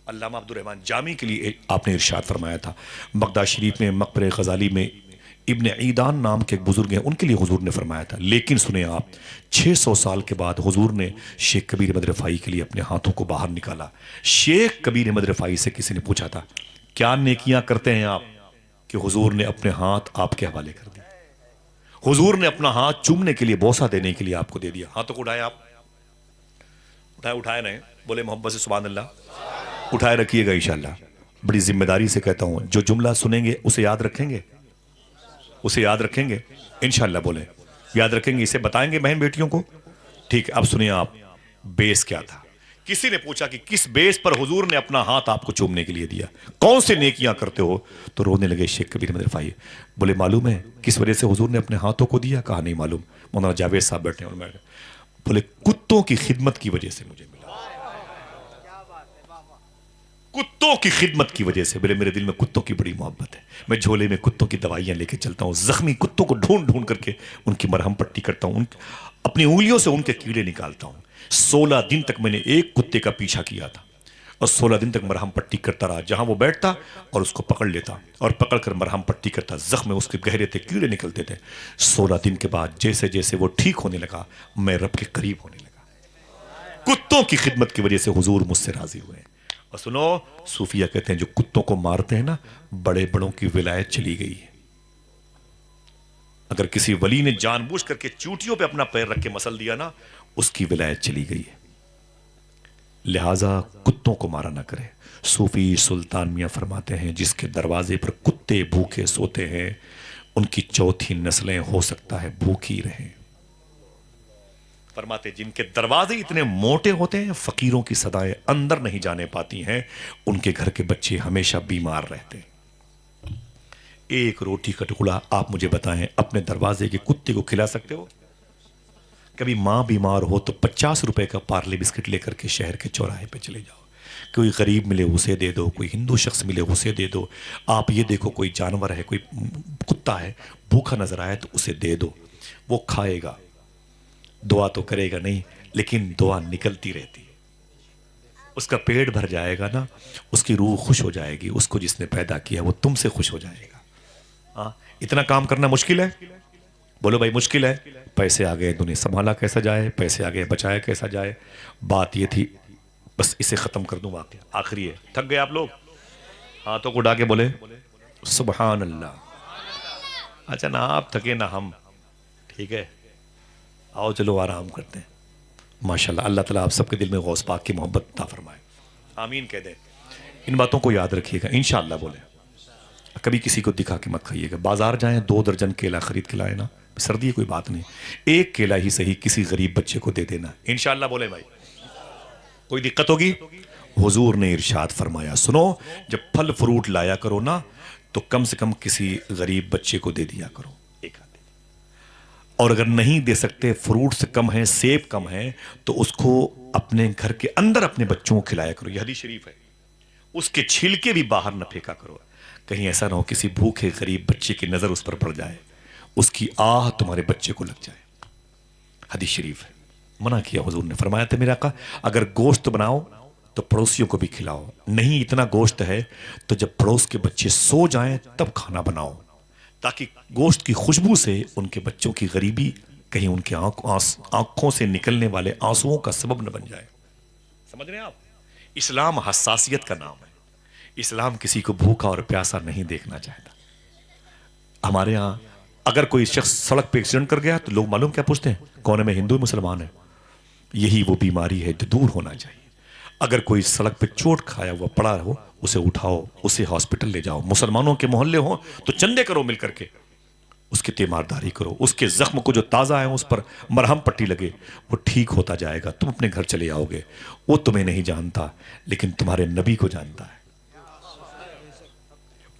علامہ عبد الرحمن جامی کے لیے آپ نے ارشاد فرمایا تھا, بغداد شریف میں مقبرہ غزالی میں ابن عیدان نام کے ایک بزرگ ہیں، ان کے لیے حضور نے فرمایا تھا، لیکن سنیں آپ 600 سال کے بعد حضور نے شیخ کبیر احمد رفاعی کے لیے اپنے ہاتھوں کو باہر نکالا۔ شیخ کبیر احمد رفاعی سے کسی نے پوچھا تھا کیا نیکیاں کرتے ہیں آپ، کہ حضور نے اپنے ہاتھ آپ کے حوالے کر دیے۔ حضور نے اپنا ہاتھ چومنے کے لیے، بوسہ دینے کے لیے آپ کو دے دیا۔ ہاتھوں کو اٹھائے، آپ اٹھائے نہیں، بولے محبت سے سبحان اللہ، اٹھائے رکھیے گا انشاءاللہ۔ بڑی ذمہ داری سے کہتا ہوں، جو جملہ سنیں گے اسے یاد رکھیں گے، اسے یاد رکھیں گے انشاءاللہ، بولیں یاد رکھیں گے، اسے بتائیں گے بہن بیٹیوں کو، ٹھیک ہے؟ اب سنیں آپ، بیس کیا تھا؟ کسی نے پوچھا کہ کس بیس پر حضور نے اپنا ہاتھ آپ کو چومنے کے لیے دیا، کون سے نیکیاں کرتے ہو؟ تو رونے لگے شیخ کبیر احمد رفاعی، بولے معلوم ہے کس وجہ سے حضور نے اپنے ہاتھوں کو دیا؟ کہا نہیں معلوم۔ مولانا جاوید صاحب بیٹھے ہیں، بولے کتوں کی خدمت کی وجہ سے مجھے ملا، کتوں کی خدمت کی وجہ سے۔ بولے میرے دل میں کتوں کی بڑی محبت ہے، میں جھولے میں کتوں کی دوائیاں لے کے چلتا ہوں، زخمی کتوں کو ڈھونڈ ڈھونڈ کر کے ان کی مرہم پٹی کرتا ہوں، اپنی انگلیوں سے ان کے کیڑے نکالتا ہوں۔ 16 دن تک میں نے ایک کتے کا پیچھا کیا تھا اور 16 دن تک مرہم پٹی کرتا رہا، جہاں وہ بیٹھتا اور اس کو پکڑ لیتا اور پکڑ کر مرہم پٹی کرتا، زخم میں اس کے گہرے تھے، کیڑے نکلتے تھے۔ 16 دن کے بعد جیسے جیسے وہ ٹھیک ہونے لگا، میں رب کے قریب ہونے لگا۔ کتوں کی خدمت کی وجہ سے حضور مجھ سے راضی ہوئے۔ اور سنو، صوفیہ کہتے ہیں جو کتوں کو مارتے ہیں نا، بڑے بڑوں کی ولایت چلی گئی ہے۔ اگر کسی ولی نے جان بوجھ کر کے چوٹیوں پہ اپنا پیر رکھ کے مسل دیا نا، اس کی ولایت چلی گئی ہے۔ لہٰذا کتوں کو مارا نہ کرے۔ صوفی سلطان میاں فرماتے ہیں جس کے دروازے پر کتے بھوکے سوتے ہیں، ان کی چوتھی نسلیں ہو سکتا ہے بھوکی رہیں۔ فرماتے جن کے دروازے اتنے موٹے ہوتے ہیں، فقیروں کی صدائیں اندر نہیں جانے پاتی ہیں، ان کے گھر کے بچے ہمیشہ بیمار رہتے ہیں۔ ایک روٹی کا ٹکڑا آپ مجھے بتائیں اپنے دروازے کے کتے کو کھلا سکتے ہو؟ کبھی ماں بیمار ہو تو 50 روپے کا پارلے بسکٹ لے کر کے شہر کے چوراہے پہ چلے جاؤ، کوئی غریب ملے اسے دے دو، کوئی ہندو شخص ملے اسے دے دو۔ آپ یہ دیکھو کوئی جانور ہے، کوئی کتا ہے بھوکا نظر آئے تو اسے دے دو، وہ کھائے گا، دعا تو کرے گا نہیں لیکن دعا نکلتی رہتی ہے، اس کا پیٹ بھر جائے گا نا، اس کی روح خوش ہو جائے گی، اس کو جس نے پیدا کیا وہ تم سے خوش ہو جائے گا۔ ہاں، اتنا کام کرنا مشکل ہے؟ بولو بھائی مشکل ہے۔ پیسے آ گئے، دنیا سنبھالا کیسا جائے، پیسے آ گئے بچایا کیسا جائے۔ بات یہ تھی، بس اسے ختم کر دوں، واقعہ آخری ہے۔ تھک گئے آپ لوگ؟ ہاتھوں کو اڑا کے بولے سبحان اللہ۔ اچھا نہ آپ تھکے نہ ہم، ٹھیک ہے، آؤ چلو آرام کرتے ہیں۔ ماشاءاللہ، اللہ تعالیٰ آپ سب کے دل میں غوث پاک کی محبت عطا فرمائے، آمین کہہ دیں۔ ان باتوں کو یاد رکھیے گا انشاءاللہ، بولے کبھی کسی کو دکھا کے مت کھائیے گا۔ بازار جائیں 2 درجن کیلا خرید کے لائے نا، سردی ہے کوئی بات نہیں، ایک کیلا ہی صحیح کسی غریب بچے کو دے دینا انشاءاللہ، بولے بھائی کوئی دقت ہوگی؟ حضور نے ارشاد فرمایا، سنو جب پھل فروٹ لایا کرو نا تو کم سے کم کسی غریب بچے کو دے دیا کرو، ایک آدھے، اور اگر نہیں دے سکتے، فروٹ سے کم ہے، سیب کم ہے، تو اس کو اپنے گھر کے اندر اپنے بچوں کو کھلایا کرو، یہ حدیث شریف ہے۔ اس کے چھلکے بھی باہر نہ پھینکا کرو، کہیں ایسا نہ ہو کسی بھوکے غریب بچے کی نظر اس پر پڑ جائے، اس کی آہ تمہارے بچے کو لگ جائے، حدیث شریف ہے۔ منع کیا حضور نے، فرمایا تھا میرا آقا اگر گوشت بناؤ تو پڑوسیوں کو بھی کھلاؤ، نہیں اتنا گوشت ہے تو جب پڑوس کے بچے سو جائیں تب کھانا بناؤ، تاکہ گوشت کی خوشبو سے ان کے بچوں کی غریبی کہیں ان کے آنکھوں سے نکلنے والے آنسوؤں کا سبب نہ بن جائے۔ سمجھ رہے ہیں آپ؟ اسلام حساسیت کا نام ہے، اسلام کسی کو بھوکا اور پیاسا نہیں دیکھنا چاہتا۔ ہمارے ہاں اگر کوئی شخص سڑک پہ ایکسیڈنٹ کر گیا تو لوگ معلوم کیا پوچھتے ہیں؟ کونے میں ہندو مسلمان ہے؟ یہی وہ بیماری ہے جو دور ہونا چاہیے۔ اگر کوئی سڑک پہ چوٹ کھایا ہوا پڑا ہو، اسے اٹھاؤ، اسے ہاسپٹل لے جاؤ، مسلمانوں کے محلے ہوں تو چندے کرو مل کر کے، اس کی تیمارداری کرو، اس کے زخم کو جو تازہ ہے اس پر مرہم پٹی لگے، وہ ٹھیک ہوتا جائے گا، تم اپنے گھر چلے آؤ گے۔ وہ تمہیں نہیں جانتا لیکن تمہارے نبی کو جانتا ہے۔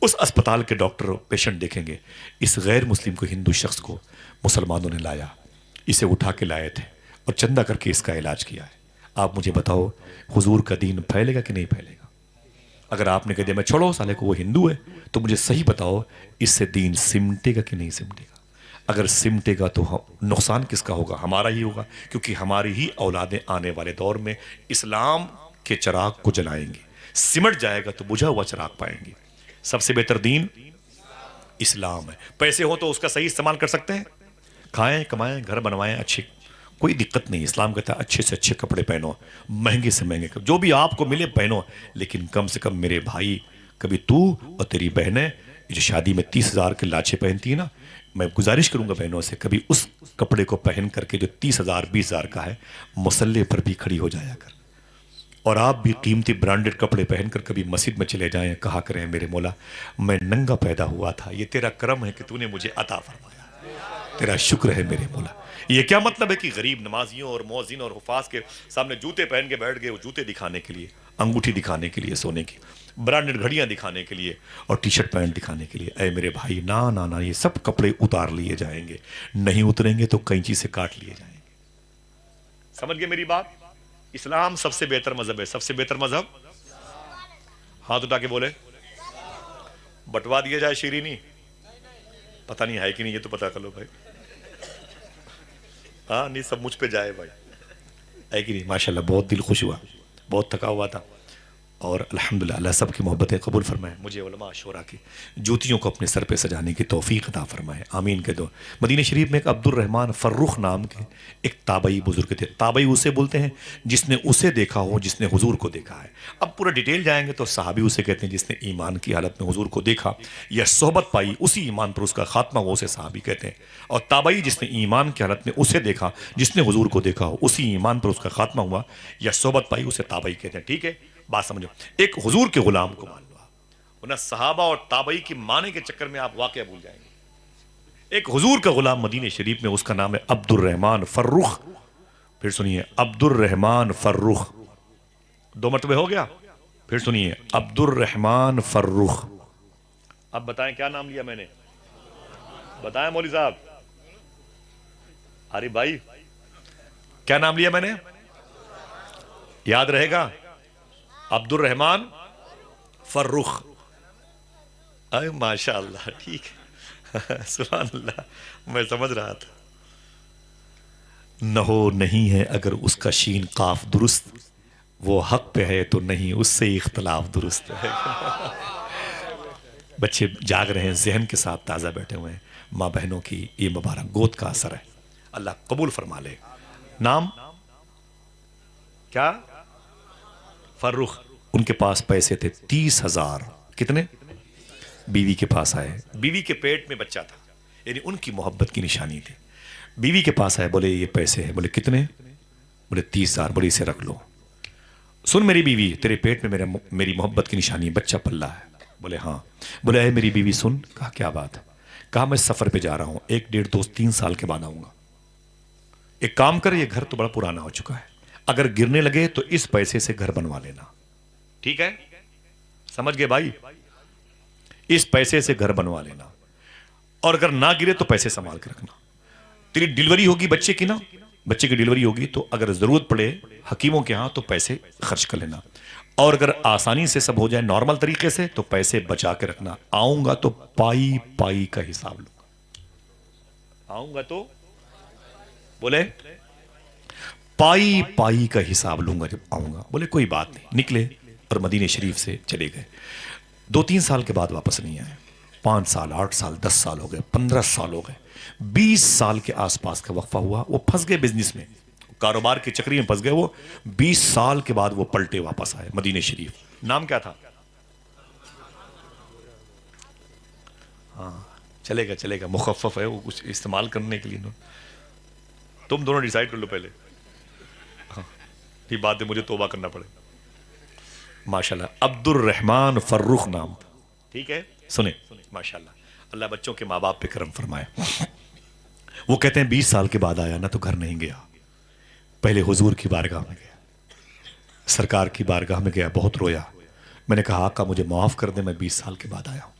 اس اسپتال کے ڈاکٹر پیشنٹ دیکھیں گے، اس غیر مسلم کو، ہندو شخص کو مسلمانوں نے لایا، اسے اٹھا کے لائے تھے اور چندہ کر کے اس کا علاج کیا ہے۔ آپ مجھے بتاؤ حضور کا دین پھیلے گا کہ نہیں پھیلے گا؟ اگر آپ نے کہہ دیا میں چھوڑو سالے کو، وہ ہندو ہے، تو مجھے صحیح بتاؤ اس سے دین سمٹے گا کہ نہیں سمٹے گا؟ اگر سمٹے گا تو نقصان کس کا ہوگا؟ ہمارا ہی ہوگا، کیونکہ ہماری ہی اولادیں آنے والے دور میں اسلام کے چراغ کو جلائیں گے، سمٹ جائے گا تو بجھا ہوا چراغ پائیں گے۔ سب سے بہتر دین اسلام ہے. پیسے ہوں تو اس کا صحیح استعمال کر سکتے ہیں, کھائیں کمائیں گھر بنوائیں اچھے, کوئی دقت نہیں. اسلام کہتا ہے اچھے سے اچھے کپڑے پہنو, مہنگے سے مہنگے, جو بھی آپ کو ملے پہنو, لیکن کم سے کم میرے بھائی, کبھی تو اور تیری بہنیں جو شادی میں 30,000 کے لاچے پہنتی ہیں نا, میں گزارش کروں گا بہنوں سے کبھی اس کپڑے کو پہن کر کے جو 30,000 20,000 کا ہے مصلے پر بھی کھڑی ہو جایا کر. اور آپ بھی قیمتی برانڈڈ کپڑے پہن کر کبھی مسجد میں چلے جائیں, کہا کریں میرے مولا میں ننگا پیدا ہوا تھا, یہ تیرا کرم ہے کہ تو نے مجھے عطا فرمایا, تیرا شکر ہے میرے مولا. یہ کیا مطلب ہے کہ غریب نمازیوں اور مؤذن اور حفاظ کے سامنے جوتے پہن کے بیٹھ گئے, وہ جوتے دکھانے کے لیے, انگوٹھی دکھانے کے لیے سونے کی, برانڈڈ گھڑیاں دکھانے کے لیے, اور ٹی شرٹ پینٹ دکھانے کے لیے. اے میرے بھائی نا نا نا, یہ سب کپڑے اتار لیے جائیں گے, نہیں اتریں گے تو کینچی سے کاٹ لیے جائیں گے. سمجھ گئے میری بات؟ اسلام سب سے بہتر مذہب ہے. سب سے بہتر مذہب, ہاتھ اٹھا کے بولے. بٹوا دیا جائے شیرینی, پتہ نہیں ہے کہ نہیں, یہ تو پتہ کر لو بھائی. ہاں نہیں, سب مجھ پہ جائے بھائی, ہے کہ نہیں؟ ماشاءاللہ بہت دل خوش ہوا, بہت تھکا ہوا تھا, اور الحمدللہ اللہ سب کی محبتیں قبول فرمائے. مجھے علماء شورا کی جوتیوں کو اپنے سر پہ سجانے کی توفیق عطا فرمائے, آمین کہہ دو. مدینہ شریف میں ایک عبد الرحمن فرخ نام کے ایک تابعی بزرگ تھے. تابعی اسے بولتے ہیں جس نے اسے دیکھا ہو جس نے حضور کو دیکھا ہے. اب پورا ڈیٹیل جائیں گے تو صحابی اسے کہتے ہیں جس نے ایمان کی حالت میں حضور کو دیکھا یا صحبت پائی, اسی ایمان پر اس کا خاتمہ ہو, اسے صحابی کہتے ہیں. اور تابعی جس نے ایمان کی حالت میں اسے دیکھا جس نے حضور کو دیکھا ہو, اسی ایمان پر اس کا خاتمہ ہوا یا صحبت پائی, اسے تابعی کہتے ہیں. ٹھیک ہے, بات سمجھو. ایک حضور کے غلام کو مان لو, ورنہ صحابہ اور تابعی کی معنی کے چکر میں آپ واقعہ بھول جائیں گے. ایک حضور کا غلام مدینہ شریف میں, اس کا نام ہے عبد الرحمن فرخ. پھر سنیے, عبد الرحمن فرخ, 2 مرتبہ ہو گیا. پھر سنیے, عبد الرحمن فرخ. اب بتائیں کیا نام لیا میں نے, بتائیں مولوی صاحب, ارے بھائی کیا نام لیا میں نے, یاد رہے گا؟ عبد الرحمن فرخ. اے ماشاء اللہ, ٹھیک ہے, سبحان اللہ, میں سمجھ رہا تھا. نہ ہو نہیں ہے اگر اس کا شین قاف درست, وہ حق پہ ہے تو نہیں اس سے اختلاف درست ہے. بچے جاگ رہے ہیں, ذہن کے ساتھ تازہ بیٹھے ہوئے ہیں. ماں بہنوں کی یہ مبارک گود کا اثر ہے, اللہ قبول فرما لے. نام کیا؟ فرخ. ان کے پاس پیسے تھے 30,000. کتنے؟ بیوی کے پاس آئے, بیوی کے پیٹ میں بچہ تھا, یعنی ان کی محبت کی نشانی تھی. بیوی کے پاس آئے, بولے یہ پیسے ہیں. بولے کتنے؟ بولے 30,000. بولے اسے رکھ لو. سن میری بیوی, تیرے پیٹ میں میری محبت کی نشانی بچہ پلا ہے. بولے ہاں. بولے اے میری بیوی سن. کہا کیا بات ہے؟ کہا میں سفر پہ جا رہا ہوں, 1 1.5 2 3 سال کے بعد آؤں گا. ایک کام کر, یہ گھر تو بڑا پرانا ہو چکا ہے, اگر گرنے لگے تو اس پیسے سے گھر بنوا لینا. ٹھیک ہے, سمجھ گئے بھائی؟ اس پیسے سے گھر بنوا لینا, اور اگر نہ گرے تو پیسے سنبھال کے رکھنا. تیری ڈیلیوری ہوگی بچے کی نا, بچے کی ڈیلیوری ہوگی تو اگر ضرورت پڑے حکیموں کے ہاں تو پیسے خرچ کر لینا, اور اگر آسانی سے سب ہو جائے نارمل طریقے سے تو پیسے بچا کے رکھنا. آؤں گا تو پائی پائی کا حساب لوں گا. آؤں گا تو بولے پائی پائی کا حساب لوں گا جب آؤں گا. بولے کوئی بات نہیں. نکلے اور مدینہ شریف سے چلے گئے. 2 3 سال کے بعد واپس نہیں آئے. 5 سال 8 سال 10 سال ہو گئے, 15 سال ہو گئے, 20 سال کے آس پاس کا وقفہ ہوا. وہ پھنس گئے بزنس میں, کاروبار کی چکری میں پھنس گئے. وہ 20 سال کے بعد وہ پلٹے واپس آئے مدینہ شریف. نام کیا تھا؟ ہاں چلے گا چلے گا, مخفف ہے وہ, کچھ استعمال کرنے کے لیے. تم دونوں ڈیسائیڈ کر لو پہلے. ہاں یہ بات ہے, مجھے توبہ کرنا پڑے. ماشاءاللہ عبد الرحمن فرخ نام تھا. ٹھیک ہے, سنیں ماشاءاللہ, اللہ بچوں کے ماں باپ پہ کرم فرمائے. وہ کہتے ہیں 20 سال کے بعد آیا نا تو گھر نہیں گیا, پہلے حضور کی بارگاہ میں گیا, سرکار کی بارگاہ میں گیا, بہت رویا. میں نے کہا آقا مجھے معاف کر دیں, میں 20 سال کے بعد آیا ہوں.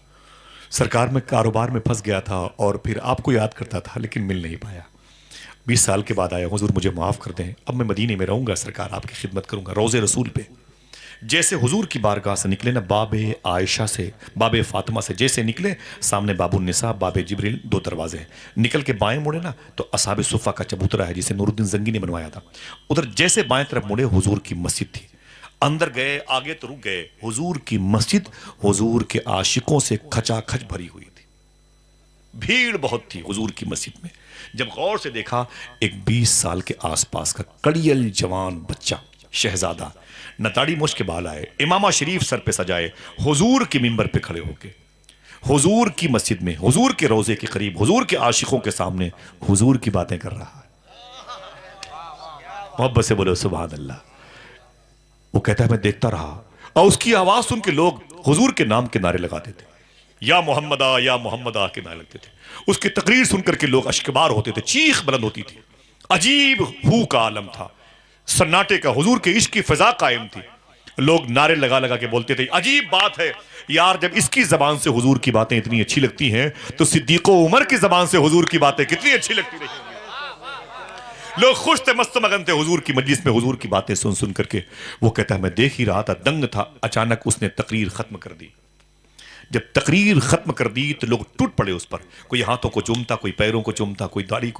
سرکار میں کاروبار میں پھنس گیا تھا اور پھر آپ کو یاد کرتا تھا لیکن مل نہیں پایا. 20 سال کے بعد آیا, حضور مجھے معاف کر دیں, اب میں مدینے میں رہوں گا, سرکار آپ کی خدمت کروں گا, روضے رسول پہ. جیسے حضور کی بارگاہ سے نکلے نا, باب عائشہ سے, باب فاطمہ سے جیسے نکلے, سامنے باب النساء, باب جبریل, 2 دروازے ہیں. نکل کے بائیں مڑے نا تو اصحاب صفہ کا چبوترا ہے جسے نور الدین زنگی نے بنوایا تھا, ادھر جیسے بائیں طرف مڑے حضور کی مسجد تھی. اندر گئے, آگے تو رک گئے. حضور کی مسجد حضور کے عاشقوں سے کھچا کھچ بھری ہوئی تھی. بھیڑ بہت تھی حضور کی مسجد میں. جب غور سے دیکھا ایک 20 سال کے آس پاس کا کڑیل جوان بچہ شہزادہ, نہ داڑھی مچھ کے بال آئے, امامہ شریف سر پہ سجائے, حضور کے منبر پہ کھڑے ہو کے حضور کی مسجد میں, حضور کے روضے کے قریب, حضور کے عاشقوں کے سامنے حضور کی باتیں کر رہا ہے. محبت سے بولو سبحان اللہ. وہ کہتا ہے میں دیکھتا رہا اور اس کی آواز سن کے لوگ حضور کے نام کے نعرے لگاتے تھے, یا محمدہ یا محمدہ کے نعرے لگتے تھے. اس کی تقریر سن کر کے لوگ اشکبار ہوتے تھے, چیخ بلند ہوتی تھی. عجیب ہو کا عالم تھا, سناٹے کا, حضور کے عشق کی فضا قائم تھی. لوگ نعرے لگا لگا کے بولتے تھے عجیب بات ہے یار, جب اس کی زبان سے حضور کی باتیں اتنی اچھی لگتی ہیں تو صدیق و عمر کی زبان سے حضور کی باتیں کتنی اچھی لگتی رہی. لوگ خوش تھے, مست مگن تھے حضور کی مجلس میں, حضور کی باتیں سن سن کر کے. وہ کہتا ہے میں دیکھ ہی رہا تھا, دنگ تھا. اچانک اس نے تقریر ختم کر دی. جب تقریر ختم کر دی تو لوگ ٹوٹ پڑے اس پر. کوئی ہاتھوں کو چومتا, کوئی پیروں کو چومتا, کوئی داڑھی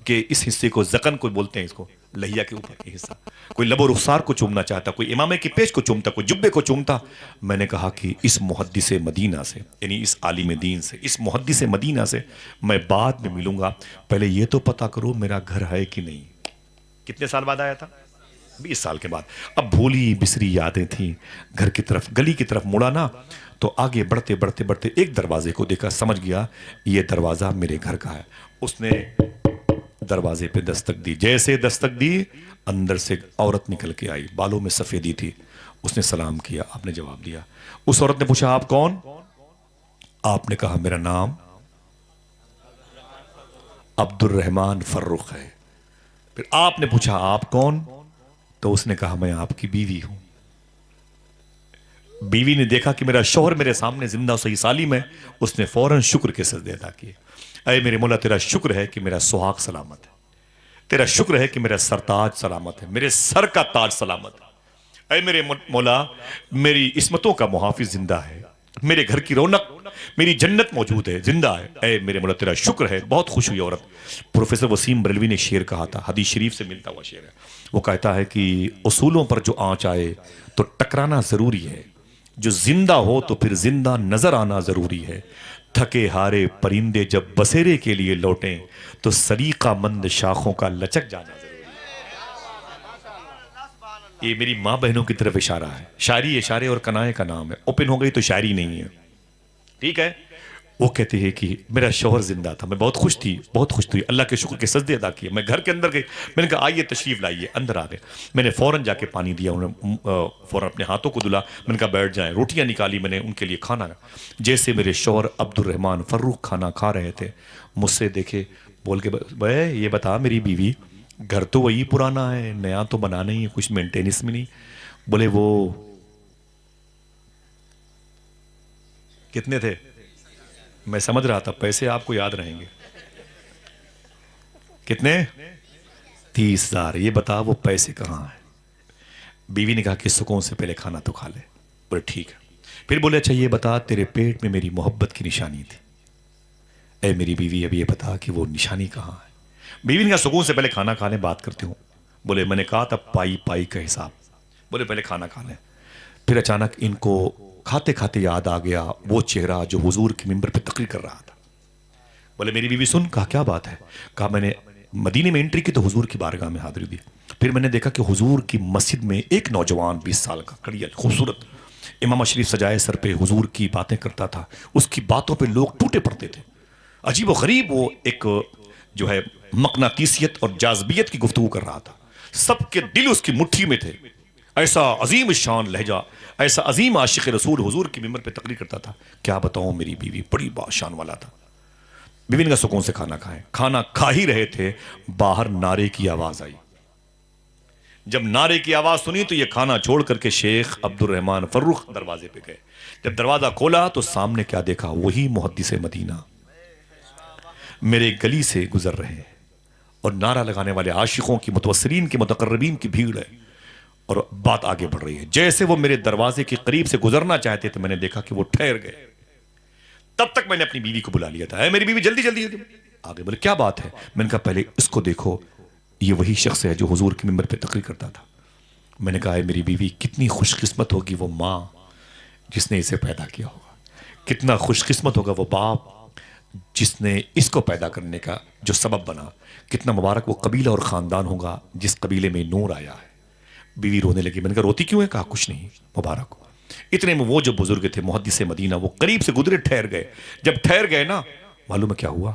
کے اس حصے کو زکن کو بولتے ہیں, اس کو لہیا کے اوپر کے حصہ, کوئی لب و رخسار کو چومنا چاہتا, کوئی امامے کی پیش کو چومتا, کوئی جبے کو چومتا. میں نے کہا کہ اس محدث مدینہ سے, یعنی اس عالم دین سے, اس محدث مدینہ سے میں بعد میں ملوں گا, پہلے یہ تو پتا کرو میرا گھر ہے کہ نہیں. کتنے سال بعد آیا تھا؟ 20 سال کے بعد. اب بھولی بسری یادیں تھیں. گھر کی طرف, گلی کی طرف مڑا نا تو آگے بڑھتے بڑھتے بڑھتے ایک دروازے کو دیکھا, سمجھ گیا یہ دروازہ میرے گھر کا ہے. اس نے دروازے پہ دستک دی. جیسے دستک دی اندر سے عورت نکل کے آئی, بالوں میں سفیدی تھی. اس نے سلام کیا, آپ نے جواب دیا. اس عورت نے پوچھا آپ کون؟ آپ نے کہا میرا نام عبد الرحمن فرخ ہے. پھر آپ نے پوچھا آپ کون؟ تو اس نے کہا میں آپ کی بیوی ہوں. بیوی نے دیکھا کہ میرا شوہر میرے سامنے زندہ صحیح سالم ہے. اس نے فوراً شکر کے سجدے ادا کیے. اے میرے مولا تیرا شکر ہے کہ میرا سہاگ سلامت ہے, تیرا شکر ہے کہ میرا سرتاج سلامت ہے, میرے سر کا تاج سلامت ہے. اے میرے مولا میری عصمتوں کا محافظ زندہ ہے, میرے گھر کی رونق, میری جنت موجود ہے, زندہ ہے. اے میرے مولا تیرا شکر ہے. بہت خوش ہوئی عورت. پروفیسر وسیم بریلوی نے شعر کہا تھا, حدیث شریف سے ملتا ہوا شعر ہے. وہ کہتا ہے کہ اصولوں پر جو آنچ آئے تو ٹکرانا ضروری ہے, جو زندہ ہو تو پھر زندہ نظر آنا ضروری ہے. تھکے ہارے پرندے جب بسیرے کے لیے لوٹیں تو سلیقہ مند شاخوں کا لچک جانا ضروری ہے. یہ میری ماں بہنوں کی طرف اشارہ ہے. شاعری اشارے اور کنائے کا نام ہے. اوپن ہو گئی تو شاعری نہیں ہے, ٹھیک ہے. وہ کہتے ہیں کہ میرا شوہر زندہ تھا, میں بہت خوش تھی, بہت خوش تھی. اللہ کے شکر کے سجدے ادا کیے. میں گھر کے اندر گئی, میں نے کہا آئیے تشریف لائیے. اندر آ گئے. میں نے فوراً جا کے پانی دیا, انہوں نے فوراً اپنے ہاتھوں کو دھلا. میں نے کہا بیٹھ جائیں. روٹیاں نکالی میں نے ان کے لیے کھانا. جیسے میرے شوہر عبد الرحمن فرخ کھانا کھا رہے تھے, مجھ سے دیکھے بول کے بھائی یہ بتا میری بیوی, گھر تو وہی پرانا ہے, نیا تو بنانا ہی ہے, کچھ مینٹیننس میں نہیں. بولے وہ کتنے تھے؟ میں سمجھ رہا تھا پیسے آپ کو یاد رہیں گے. کتنے؟ 30,000. یہ بتا وہ پیسے کہاں ہیں؟ بیوی نے کہا کہ سکون سے پہلے کھانا تو کھا لے. بولے ٹھیک ہے. پھر بولے اچھا یہ بتا تیرے پیٹ میں میری محبت کی نشانی تھی. اے میری بیوی اب یہ بتا کہ وہ نشانی کہاں ہے؟ بیوی نے کہا سکون سے پہلے کھانا کھا لیں, بات کرتے ہوں. بولے میں نے کہا تھا پائی پائی کا حساب. بولے پہلے کھانا کھا لیں. پھر اچانک ان کو کھاتے کھاتے یاد آ گیا وہ چہرہ جو حضور کے منبر پہ تقریر کر رہا تھا. بولے میری بیوی سن. کہا کیا بات ہے؟ کہا میں نے مدینے میں انٹری کی تو حضور کی بارگاہ میں حاضری دی. پھر میں نے دیکھا کہ حضور کی مسجد میں ایک نوجوان 20 سال کا کڑیل خوبصورت امامہ شریف سجائے سر پہ حضور کی باتیں کرتا تھا. اس کی باتوں پہ لوگ ٹوٹے پڑتے تھے. عجیب و غریب وہ ایک جو ہے مقناطیسیت اور جاذبیت کی گفتگو کر رہا تھا. سب کے دل اس کی مٹھی میں تھے. ایسا عظیم شان لہجہ, ایسا عظیم عاشق رسول حضور کی منبر پہ تقریر کرتا تھا. کیا بتاؤں میری بیوی بڑی باشان والا تھا. بیوی نے کہا سکون سے کھانا کھائیں. کھانا کھا ہی رہے تھے باہر نعرے کی آواز آئی. جب نعرے کی آواز سنی تو یہ کھانا چھوڑ کر کے شیخ عبد الرحمن فرخ دروازے پہ گئے. جب دروازہ کھولا تو سامنے کیا دیکھا؟ وہی محدث مدینہ میرے گلی سے گزر رہے ہیں اور نعرہ لگانے والے عاشقوں کی, متوسرین کی, متقربین کی بھیڑ ہے اور بات آگے بڑھ رہی ہے. جیسے وہ میرے دروازے کے قریب سے گزرنا چاہتے تھے میں نے دیکھا کہ وہ ٹھہر گئے. تب تک میں نے اپنی بیوی کو بلا لیا تھا. اے میری بیوی جلدی جلدی آگے. بولے کیا بات ہے؟ میں نے کہا پہلے اس کو دیکھو, یہ وہی شخص ہے جو حضور کے منبر پہ تقریر کرتا تھا. میں نے کہا اے میری بیوی کتنی خوش قسمت ہوگی وہ ماں جس نے اسے پیدا کیا ہوگا, کتنا خوش قسمت ہوگا وہ باپ جس نے اس کو پیدا کرنے کا جو سبب بنا. کتنا مبارک وہ قبیلہ اور خاندان ہوگا جس قبیلے میں نور آیا ہے. بیوی رونے لگی. میں نے کہا روتی کیوں ہے؟ کہا کچھ نہیں، مبارک ہو. اتنے میں وہ جو بزرگ تھے محدث مدینہ وہ قریب سے گزرے، ٹھہر گئے. جب ٹھہر گئے نا، معلوم ہے کیا ہوا؟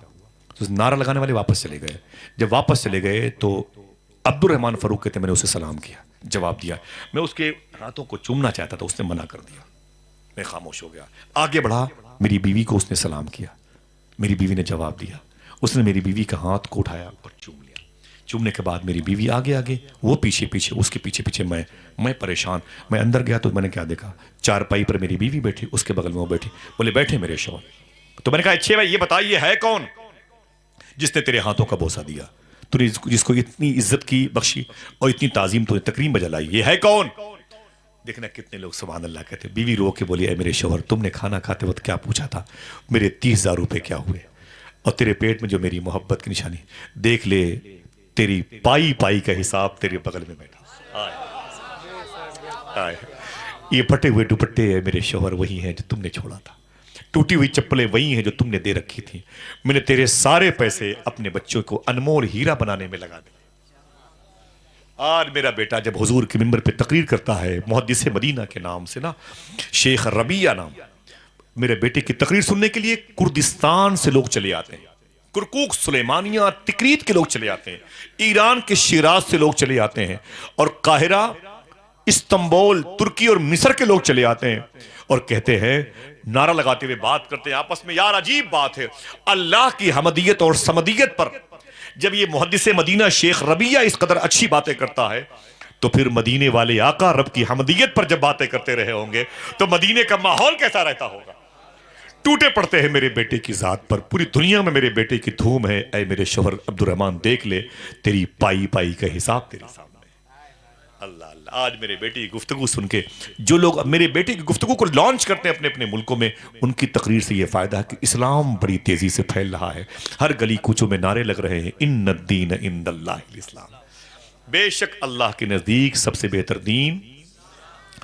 تو نعرہ لگانے والے واپس چلے گئے. جب واپس چلے گئے تو عبد الرحمن فاروق کہتے میں نے اسے سلام کیا، جواب دیا. میں اس کے ہاتھوں کو چومنا چاہتا تھا، اس نے منع کر دیا. میں خاموش ہو گیا. آگے بڑھا، میری بیوی کو اس نے سلام کیا. میری بیوی نے جواب دیا. اس نے میری بیوی کا ہاتھ کو اٹھایا اور چوم لیا. چومنے کے بعد میری بیوی آگے آگے، وہ پیچھے پیچھے، اس کے پیچھے پیچھے میں پریشان. میں اندر گیا تو میں نے کیا دیکھا؟ چارپائی پر میری بیوی بیٹھی، اس کے بغل میں وہ بیٹھی. بولے بیٹھے میرے شوہر. تو میں نے کہا اچھے بھائی یہ بتائیے یہ ہے کون جس نے تیرے ہاتھوں کا بوسہ دیا، تو نے جس کو اتنی عزت کی بخشی اور اتنی تعظیم تو نے تکریم بجا لائی، یہ ہے کون؟ دیکھنا کتنے لوگ سبحان اللہ کہتے. بیوی رو کے بولی اے میرے شوہر تم نے کھانا کھاتے وقت کیا پوچھا تھا؟ میرے 30,000 روپے کیا ہوئے؟ اور تیرے پیٹ میں جو میری محبت کی نشانی، دیکھ لے تیری پائی پائی کا حساب تیرے بغل میں بیٹھا. آئے یہ پھٹے ہوئے دوپٹے میرے شوہر وہی ہیں جو تم نے چھوڑا تھا، ٹوٹی ہوئی چپلیں وہی ہیں جو تم نے دے رکھی تھی. میں نے تیرے سارے پیسے اپنے بچوں کو انمول ہیرا بنانے میں لگا دیے. آج میرا بیٹا جب حضور کے منبر پہ تقریر کرتا ہے، محدث مدینہ کے نام سے نا، شیخ ربیہ نام، میرے بیٹے کی تقریر سننے کے لیے کردستان سے لوگ چلے آتے ہیں. کرکوک، سلیمانیہ، تکریت کے لوگ چلے آتے ہیں. ایران کے شیراز سے لوگ چلے آتے ہیں. اور قاہرہ، استنبول، ترکی اور مصر کے لوگ چلے آتے ہیں اور کہتے ہیں، نعرہ لگاتے ہوئے بات کرتے ہیں آپس میں. یار عجیب بات ہے، اللہ کی حمدیت اور سمدیت پر جب یہ محدث مدینہ شیخ ربیہ اس قدر اچھی باتیں کرتا ہے، تو پھر مدینے والے آقا رب کی حمدیت پر جب باتیں کرتے رہے ہوں گے تو مدینے کا ماحول کیسا رہتا ہوگا. ٹوٹے پڑتے ہیں میرے بیٹے کی ذات پر. پوری دنیا میں میرے بیٹے کی دھوم ہے. اے میرے شوہر عبد الرحمن دیکھ لے تیری پائی پائی کا حساب تیرے سامنے. اللہ اللہ. آج میرے بیٹے کی گفتگو سن کے جو لوگ میرے بیٹے کی گفتگو کو لانچ کرتے ہیں اپنے اپنے ملکوں میں، ان کی تقریر سے یہ فائدہ ہے کہ اسلام بڑی تیزی سے پھیل رہا ہے. ہر گلی کوچوں میں نعرے لگ رہے ہیں ان الدین عند اللہ الاسلام. بے شک اللہ کے نزدیک سب سے بہتر دین،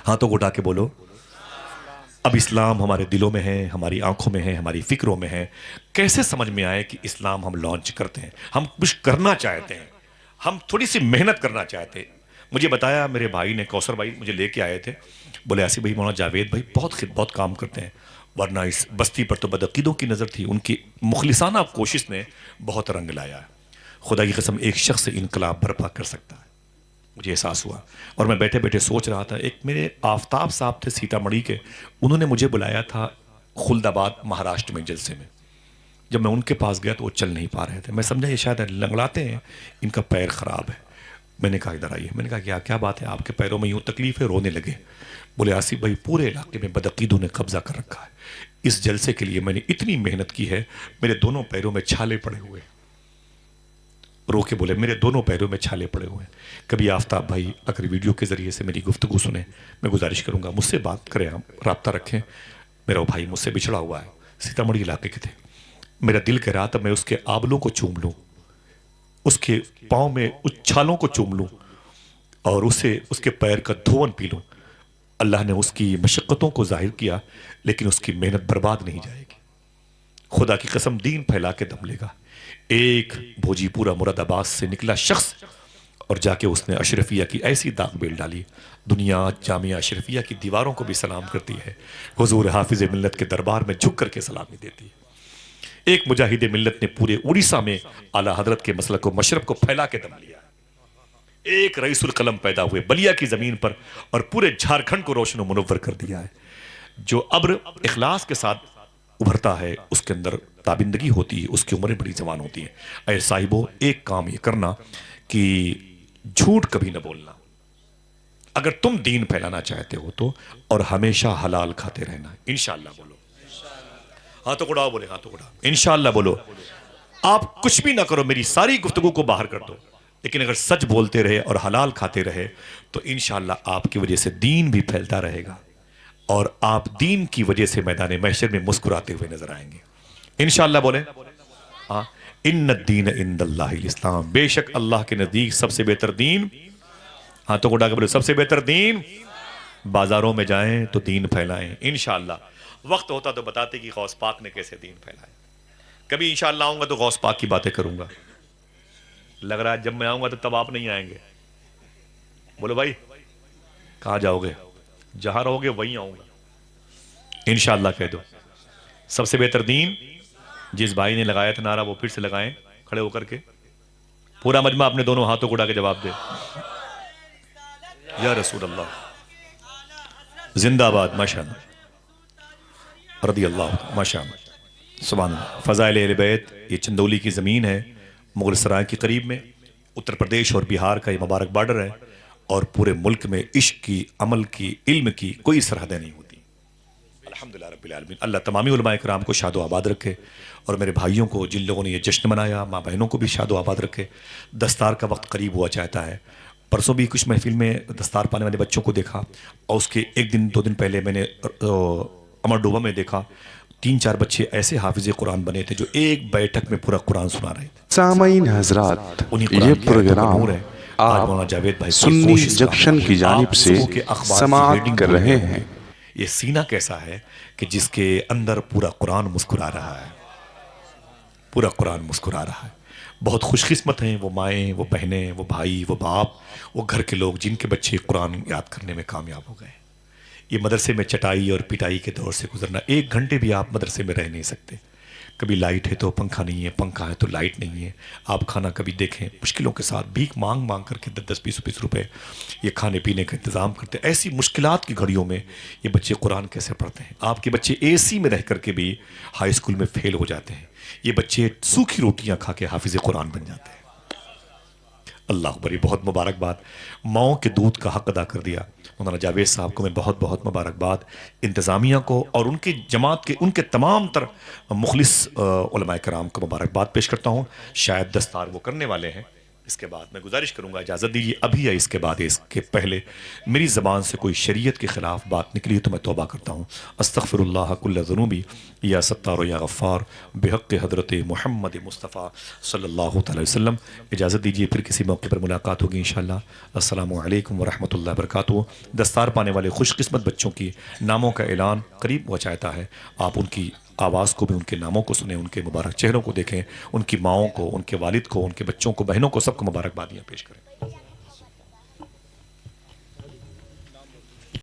ہاتھوں کو اٹھا کے بولو. اب اسلام ہمارے دلوں میں ہے، ہماری آنکھوں میں ہے، ہماری فکروں میں ہے. کیسے سمجھ میں آئے کہ اسلام ہم لانچ کرتے ہیں؟ ہم کچھ کرنا چاہتے ہیں، ہم تھوڑی سی محنت کرنا چاہتے ہیں. مجھے بتایا میرے بھائی نے، کوثر بھائی مجھے لے کے آئے تھے، بولے آصف بھائی مولانا جاوید بھائی بہت کام کرتے ہیں، ورنہ اس بستی پر تو بدعقیدوں کی نظر تھی. ان کی مخلصانہ کوشش نے بہت رنگ لایا ہے. خدا کی قسم ایک شخص انقلاب برپا کر سکتا ہے. مجھے احساس ہوا اور میں بیٹھے بیٹھے سوچ رہا تھا. ایک میرے آفتاب صاحب تھے سیتا مڑھی کے، انہوں نے مجھے بلایا تھا خلد آباد مہاراشٹر میں جلسے میں. جب میں ان کے پاس گیا تو وہ چل نہیں پا رہے تھے. میں سمجھا یہ شاید لنگڑاتے ہیں، ان کا پیر خراب ہے. میں نے کہا ادھر آئیے. میں نے کہا کیا بات ہے، آپ کے پیروں میں یوں تکلیف ہے؟ رونے لگے. بولے آصف بھائی پورے علاقے میں بدعقیدوں نے قبضہ کر رکھا ہے. اس جلسے کے لیے میں نے اتنی محنت کی ہے، میرے دونوں پیروں میں چھالے پڑے ہوئے. رو کے بولے میرے دونوں پیروں میں چھالے پڑے ہوئے ہیں. کبھی آفتاب بھائی اگر ویڈیو کے ذریعے سے میری گفتگو سنیں، میں گزارش کروں گا مجھ سے بات کریں، آپ رابطہ رکھیں. میرا وہ بھائی مجھ سے بچھڑا ہوا ہے، سیتامڑھی علاقے کے تھے. میرا دل کہہ رہا تھا میں اس کے آبلوں کو چوم لوں، اس کے پاؤں میں اچھالوں کو چوم لوں اور اس کے پیر کا دھون پی لوں. اللہ نے اس کی مشقتوں کو ظاہر کیا، لیکن اس کی محنت برباد نہیں جائے گی. خدا کی قسم دین پھیلا کے دم لے گا. ایک بھوجی پورا مراد آباد سے نکلا شخص اور جا کے اس نے اشرفیہ کی ایسی داغ بیل ڈالی، دنیا جامعہ اشرفیہ کی دیواروں کو بھی سلام کرتی ہے، حضور حافظ ملت کے دربار میں جھک کر کے سلامی دیتی ہے. ایک مجاہد ملت نے پورے اڑیسہ میں اعلیٰ حضرت کے مسلک و مشرب کو پھیلا کے دم لیا. ایک رئیس القلم پیدا ہوئے بلیا کی زمین پر اور پورے جھارکھنڈ کو روشن و منور کر دیا ہے. جو ابر اخلاص کے ساتھ ابھرتا ہے اس کے اندر تابندگی ہوتی ہے، اس کی عمریں بڑی جوان ہوتی ہیں. اے صاحبو ایک کام یہ کرنا کہ جھوٹ کبھی نہ بولنا اگر تم دین پھیلانا چاہتے ہو تو، اور ہمیشہ حلال کھاتے رہنا. انشاءاللہ بولو، ہاتھوں کو اڑاؤ، بولے ہاتھوں کو اڑاؤ. انشاءاللہ بولو. آپ کچھ بھی نہ کرو، میری ساری گفتگو کو باہر کر دو، لیکن اگر سچ بولتے رہے اور حلال کھاتے رہے تو انشاءاللہ آپ کی وجہ سے دین بھی پھیلتا رہے گا اور آپ دین کی وجہ سے میدان محشر میں مسکراتے ہوئے نظر آئیں گے. انشاءاللہ بولے. ہاں، ان الدین عند اللہ الاسلام. بے شک اللہ کے نزدیک سب سے بہتر دین، ہاتھوں کو اٹھا کے بولے سب سے بہتر دین. بازاروں میں جائیں تو دین پھیلائیں. انشاءاللہ وقت ہوتا تو بتاتے کہ غوث پاک نے کیسے دین پھیلائے، کبھی انشاءاللہ آؤں گا تو غوث پاک کی باتیں کروں گا. لگ رہا ہے جب میں آؤں گا تو تب آپ نہیں آئیں گے. بولو بھائی کہاں جاؤ گے؟ جہاں رہو گے وہیں آؤں گا انشاءاللہ. کہہ دو سب سے بہتر دین جس بھائی نے لگایا تھا نعرہ وہ پھر سے لگائیں کھڑے ہو کر کے. پورا مجمع اپنے دونوں ہاتھوں کو اڑا کے جواب دے. یا رسول اللہ زندہ باد. ماشاءاللہ رضی اللہ ماشاءاللہ سبحان اللہ. فضائل اہل بیت یہ چندولی کی زمین ہے مغل سرائے کے قریب میں. اتر پردیش اور بہار کا یہ مبارک بارڈر ہے اور پورے ملک میں عشق کی عمل کی علم کی کوئی سرحدیں نہیں ہوتی. الحمدللہ رب العالمین. اللہ تمامی علماء کرام کو شاد و آباد رکھے اور میرے بھائیوں کو جن لوگوں نے یہ جشن منایا ماں بہنوں کو بھی شاد و آباد رکھے. دستار کا وقت قریب ہوا چاہتا ہے. پرسوں بھی کچھ محفل میں دستار پانے والے بچوں کو دیکھا اور اس کے ایک دن دو دن پہلے میں نے امر ڈوبا میں دیکھا 3-4 بچے ایسے حافظ قرآن بنے تھے جو ایک بیٹھک میں پورا قرآن سنا رہے تھے. سامعین حضرات یہ پروگرام آپ سنی جنکشن کی جانب سے سماعت کر رہے ہیں. یہ سینہ کیسا ہے کہ جس کے اندر پورا قرآن مسکرا رہا ہے. پورا قرآن مسکرا رہا ہے. بہت خوش قسمت ہیں وہ مائیں وہ بہنیں وہ بھائی وہ باپ وہ گھر کے لوگ جن کے بچے قرآن یاد کرنے میں کامیاب ہو گئے. یہ مدرسے میں چٹائی اور پٹائی کے دور سے گزرنا. 1 گھنٹے بھی آپ مدرسے میں رہ نہیں سکتے. کبھی لائٹ ہے تو پنکھا نہیں ہے, پنکھا ہے تو لائٹ نہیں ہے. آپ کھانا کبھی دیکھیں مشکلوں کے ساتھ بھیک مانگ مانگ کر کے 10-20 روپے یہ کھانے پینے کا انتظام کرتے. ایسی مشکلات کی گھڑیوں میں یہ بچے قرآن کیسے پڑھتے ہیں؟ آپ کے بچے اے سی میں رہ کر کے بھی ہائی اسکول میں فیل ہو جاتے ہیں. یہ بچے سوکھی روٹیاں کھا کے حافظ قرآن بن جاتے ہیں. اللہ اکبر. یہ بہت مبارکباد. ماؤں کے دودھ کا حق ادا کر دیا. مولانا جاوید صاحب کو میں بہت بہت مبارکباد. انتظامیہ کو اور ان کی جماعت کے ان کے تمام تر مخلص علماء کرام کو مبارکباد پیش کرتا ہوں. شاید دستار وہ کرنے والے ہیں. اس کے بعد میں گزارش کروں گا اجازت دیجیے ابھی یا اس کے بعد اس کے پہلے میری زبان سے کوئی شریعت کے خلاف بات نکلی تو میں توبہ کرتا ہوں. استغفر اللہ کل ذنوبی یا ستار و یا غفار بحق حضرت محمد مصطفیٰ صلی اللہ تعالی وسلم. اجازت دیجیے پھر کسی موقع پر ملاقات ہوگی انشاءاللہ. السلام علیکم ورحمۃ اللہ وبرکاتہ. دستار پانے والے خوش قسمت بچوں کی ناموں کا اعلان قریب ہوا چاہتا ہے. آپ ان کی آواز کو بھی ان کے ناموں کو سنیں, ان کے مبارک چہروں کو دیکھیں, ان کی ماؤں کو, ان کے والد کو, ان کے بچوں کو, بہنوں کو, سب کو مبارکبادیاں پیش کریں.